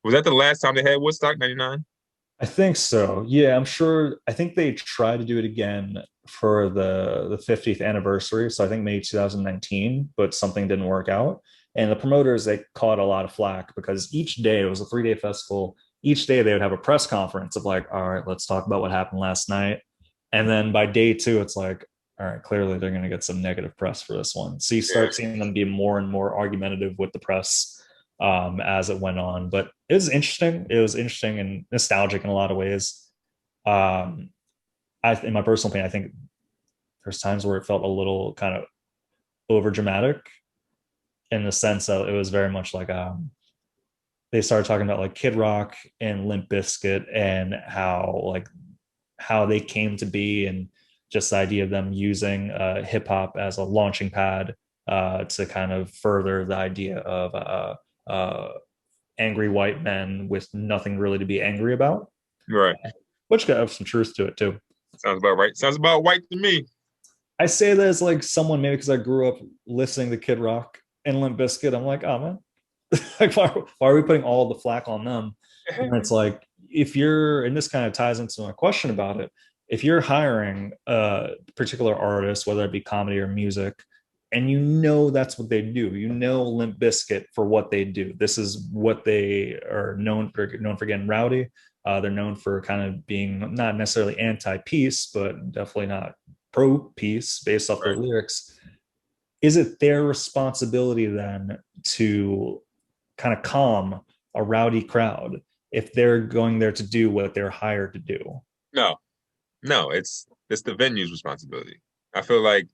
Was that the last time they had Woodstock 99? I think so. Yeah, I'm sure. I think they tried to do it again for the 50th anniversary. So I think May 2019, but something didn't work out. And the promoters, they caught a lot of flack because each day, it was a 3-day festival. Each day they would have a press conference of like, all right, let's talk about what happened last night. And then by day two, it's like, all right, clearly they're going to get some negative press for this one. So you start seeing them be more and more argumentative with the press as it went on. But it was interesting. It was interesting and nostalgic in a lot of ways. In my personal opinion, I think there's times where it felt a little kind of over dramatic in the sense that it was very much like they started talking about like Kid Rock and Limp Bizkit and how they came to be, and just the idea of them using hip hop as a launching pad to kind of further the idea of angry white men with nothing really to be angry about. Right. Which got some truth to it too. Sounds about right. Sounds about white to me. I say that as like someone, maybe because I grew up listening to Kid Rock and Limp Bizkit. I'm like, oh man, like why are we putting all the flack on them? And it's like, if you're, and this kind of ties into my question about it, if you're hiring a particular artist, whether it be comedy or music, and that's what they do, Limp Bizkit for what they do. This is what they are known for getting rowdy. They're known for kind of being not necessarily anti-peace, but definitely not pro-peace based off their lyrics. Is it their responsibility then to kind of calm a rowdy crowd if they're going there to do what they're hired to do? No, it's the venue's responsibility. I feel like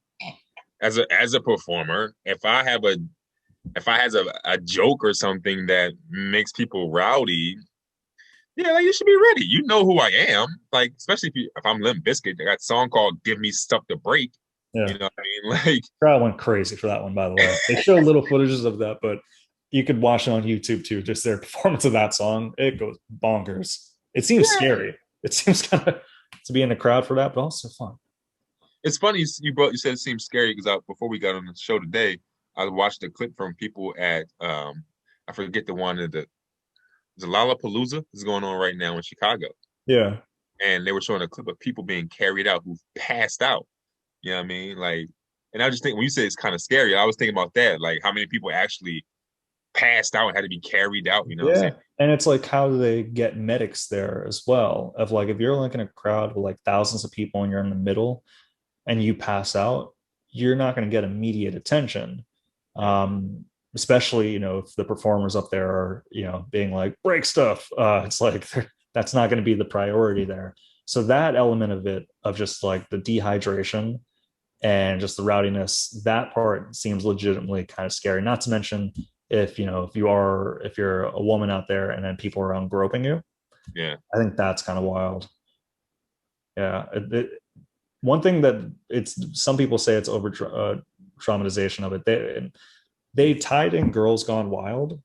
as a performer, if I have a joke or something that makes people rowdy, yeah, like, you should be ready. You know who I am. Like, especially if I'm Limp Bizkit, they got a song called "Give Me Stuff to Break." Yeah. You know what I mean? Like, crowd went crazy for that one, by the way. They show little footages of that, but you could watch it on YouTube too. Just their performance of that song, it goes bonkers. It seems scary. It seems kind of to be in the crowd for that, but also fun. It's funny you said it seems scary because before we got on the show today, I watched a clip from people at I forget the one at the Lollapalooza is going on right now in Chicago. Yeah. And they were showing a clip of people being carried out who've passed out. You know what I mean? Like, and I just think when you say it's kind of scary, I was thinking about that, like how many people actually passed out and had to be carried out. You know what I'm saying? Yeah. And it's like, how do they get medics there as well? Of like, if you're like in a crowd with like thousands of people and you're in the middle and you pass out, you're not going to get immediate attention. Yeah, Especially, if the performers up there are, being like, break stuff. It's like, that's not going to be the priority there. So that element of it, of just like the dehydration and just the rowdiness, that part seems legitimately kind of scary. Not to mention if you're a woman out there and then people around groping you, yeah, I think that's kind of wild. Yeah. One thing that it's some people say it's over traumatization of it. They tied in Girls Gone Wild,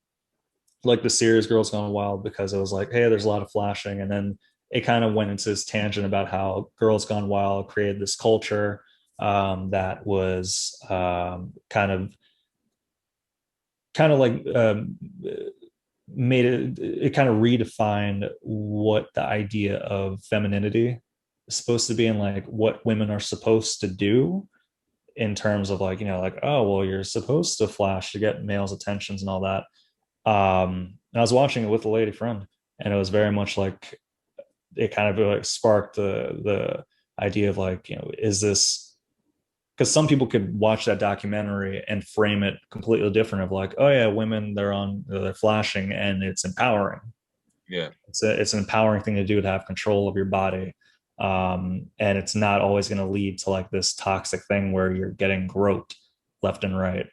like the series Girls Gone Wild, because it was like, hey, there's a lot of flashing, and then it kind of went into this tangent about how Girls Gone Wild created this culture that was kind of like made it kind of redefined what the idea of femininity is supposed to be, and like what women are supposed to do in terms of like, like, oh well, you're supposed to flash to get males attentions and all that. I was watching it with a lady friend, and it was very much like it kind of like sparked the idea of like, is this, because some people could watch that documentary and frame it completely different, of like, oh yeah, women, they're flashing and it's empowering. yeah, It's an empowering thing to do, to have control of your body. And it's not always going to lead to like this toxic thing where you're getting groped left and right.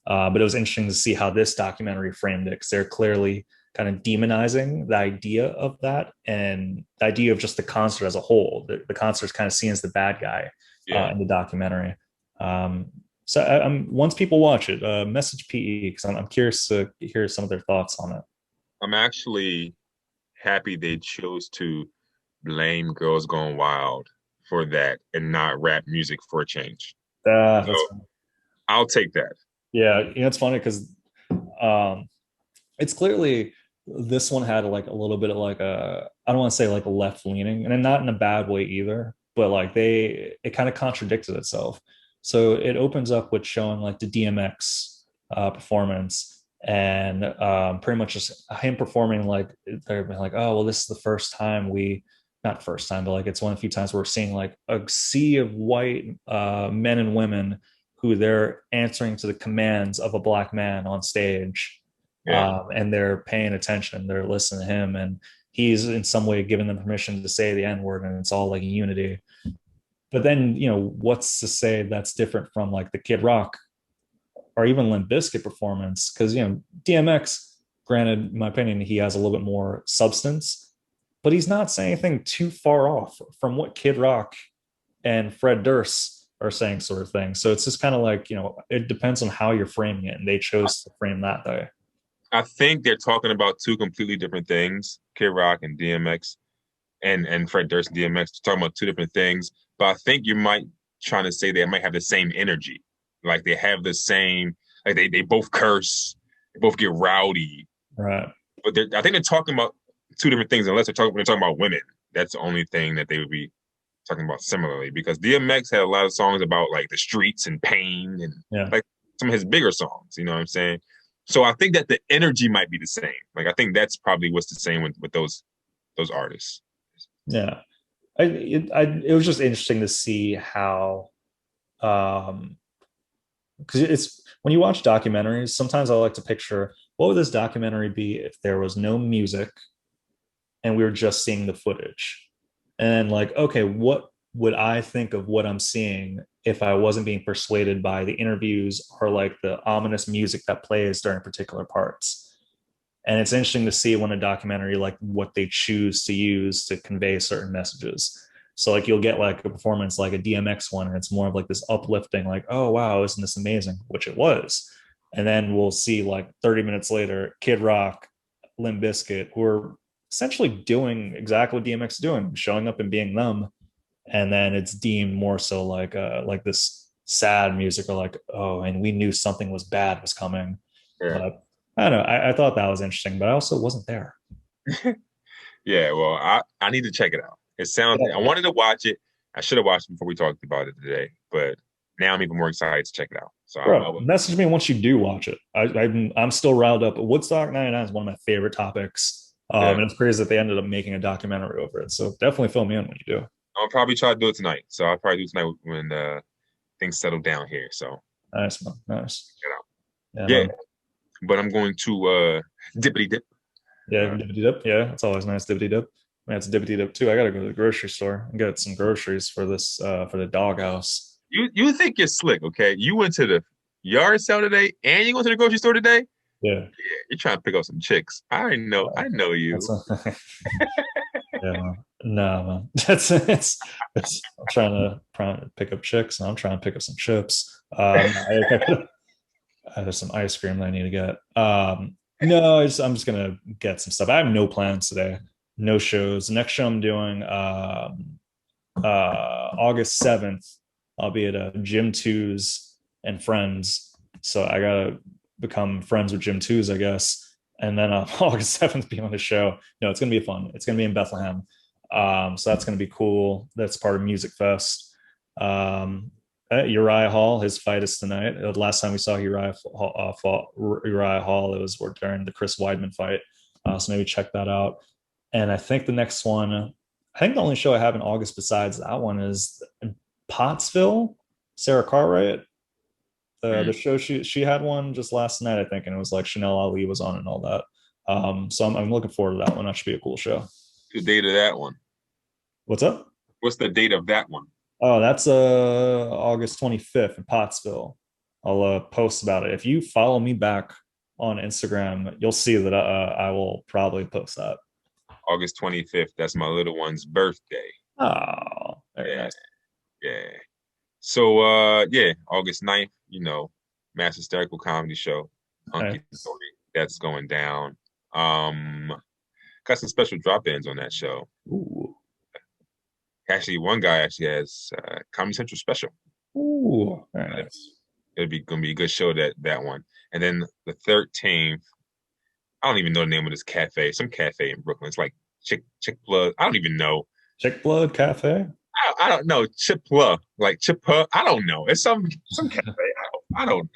But it was interesting to see how this documentary framed it, because they're clearly kind of demonizing the idea of that, and the idea of just the concert as a whole. The concert is kind of seen as the bad guy yeah. in the documentary. So once people watch it, message PE, because I'm curious to hear some of their thoughts on it. I'm actually happy they chose to blame Girls Gone Wild for that and not rap music for a change. So That's I'll take that. Yeah, it's funny because um, it's clearly, this one had like a little bit of like a, I don't want to say like a left leaning, and not in a bad way either, but like it kind of contradicted itself. So it opens up with showing like the DMX performance, and pretty much just him performing, like they're like, oh well, this is the first time we, not first time, but like it's one of the few times we're seeing like a sea of white men and women who they're answering to the commands of a black man on stage, Yeah. and they're paying attention, they're listening to him, and he's in some way giving them permission to say the N word, and it's all like unity. But then, what's to say that's different from like the Kid Rock or even Limp Bizkit performance? Because DMX, granted, in my opinion, he has a little bit more substance, but he's not saying anything too far off from what Kid Rock and Fred Durst are saying, sort of thing. So it's just kind of like, it depends on how you're framing it, and they chose to frame that way. I think they're talking about two completely different things, Kid Rock and DMX and Fred Durst and DMX talking about two different things. But I think you might trying to say they might have the same energy. Like they have the same, like they both curse, they both get rowdy. Right. But I think they're talking about two different things, unless they're talking about women. That's the only thing that they would be talking about similarly, because DMX had a lot of songs about like the streets and pain and Yeah. like some of his bigger songs, you know what I'm saying? So I think that the energy might be the same. Like I think that's probably what's the same with those artists. Yeah. It was just interesting to see how, because it's, when you watch documentaries, sometimes I like to picture, what would this documentary be if there was no music and we were just seeing the footage? And like, okay, what would I think of what I'm seeing if I wasn't being persuaded by the interviews or like the ominous music that plays during particular parts? And it's interesting to see when a documentary, like what they choose to use to convey certain messages. So like you'll get like a performance like a DMX one, and it's more of like this uplifting, like, oh wow, isn't this amazing, which it was. And then we'll see like 30 minutes later Kid Rock, Limp Bizkit, who are essentially doing exactly what DMX is doing, showing up and being them. And then it's deemed more so like this sad music, or like, oh, and we knew something was bad was coming. Yeah. But I don't know. I thought that was interesting, but I also wasn't there. Yeah, well, I need to check it out. It sounds, I Yeah. wanted to watch it I should have watched it before we talked about it today, but now I'm even more excited to check it out. So I Bro, will. message me once you do watch it. I'm still riled up. Woodstock 99 is one of my favorite topics. Yeah, And it's crazy that they ended up making a documentary over it. So definitely fill me in when you do. I'll probably try to do it tonight. So I'll probably do it tonight when things settle down here. So Nice, man. Nice. check it out. Yeah, Yeah, man. but I'm going to dippity dip. Yeah, Uh, dippity dip. Yeah, it's always nice dippity dip. Man, it's dippity dip too. I gotta go to the grocery store and get some groceries for this for the doghouse. you think you're slick, okay? You went to the yard sale today and you went to the grocery store today? Yeah. Yeah, you're trying to pick up some chicks. I know That's you. a, yeah, man. No, man. It's I'm trying to pick up chicks and I'm trying to pick up some chips. There's some ice cream that I need to get. No, I'm just gonna get some stuff. I have no plans today. No shows. Next show I'm doing August 7th. I'll be at a Gym Twos and Friends. So I gotta become friends with Gym Twos, I guess. And then August 7th be on the show. No, it's gonna be fun. It's gonna be in Bethlehem. So that's gonna be cool. That's part of Music Fest. Uriah Hall, his fight is tonight. The last time we saw Uriah Hall, it was during the Chris Weidman fight. So maybe check that out. And I think the next one, I think the only show I have in August besides that one is Pottsville. Sarah Cartwright. The Mm. show she had one just last night, I think, and it was like Chanel Ali was on and all that. So I'm looking forward to that one. That should be a cool show. The date of that one. What's up? What's the date of that one? Oh, that's August 25th in Pottsville. I'll post about it. If you follow me back on Instagram, you'll see that I will probably post that. August 25th. That's my little one's birthday. Oh, very Yeah, nice. yeah. So yeah, August 9th, Mass Hysterical Comedy Show. Hunky Nice. Dory. That's going down. Um got some special drop-ins on that show. Ooh. Actually, one guy actually has Comedy Central special. Ooh, very nice. It'll be gonna be a good show that one. And then the 13th, I don't even know the name of this cafe. Some cafe in Brooklyn. It's like Chick Blood. I don't even know. Chick Blood Cafe. I don't know. Chipla, like Chippa. I don't know. It's some cafe. I don't.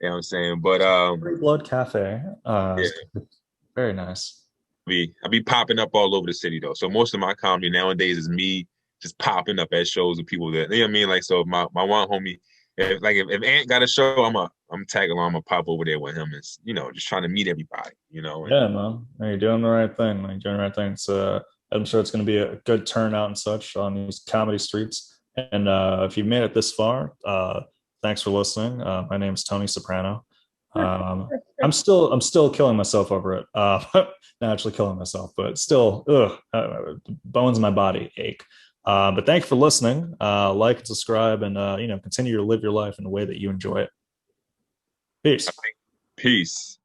You know what I'm saying? But Free Blood Cafe. yeah, Very nice. I be popping up all over the city though. So most of my comedy nowadays is me just popping up at shows with people that, you know what I mean. Like, so my one homie, if Ant got a show, I'm tagging along. I'm gonna pop over there with him and just trying to meet everybody. And Yeah, man. You're doing the right thing. You're doing the right thing. So I'm sure it's going to be a good turnout and such on these comedy streets. And if you've made it this far, thanks for listening. My name is Tony Soprano. I'm still killing myself over it. Not actually killing myself, but still, the bones in my body ache. But thanks for listening. Like and subscribe, and continue to live your life in a way that you enjoy it. Peace. peace.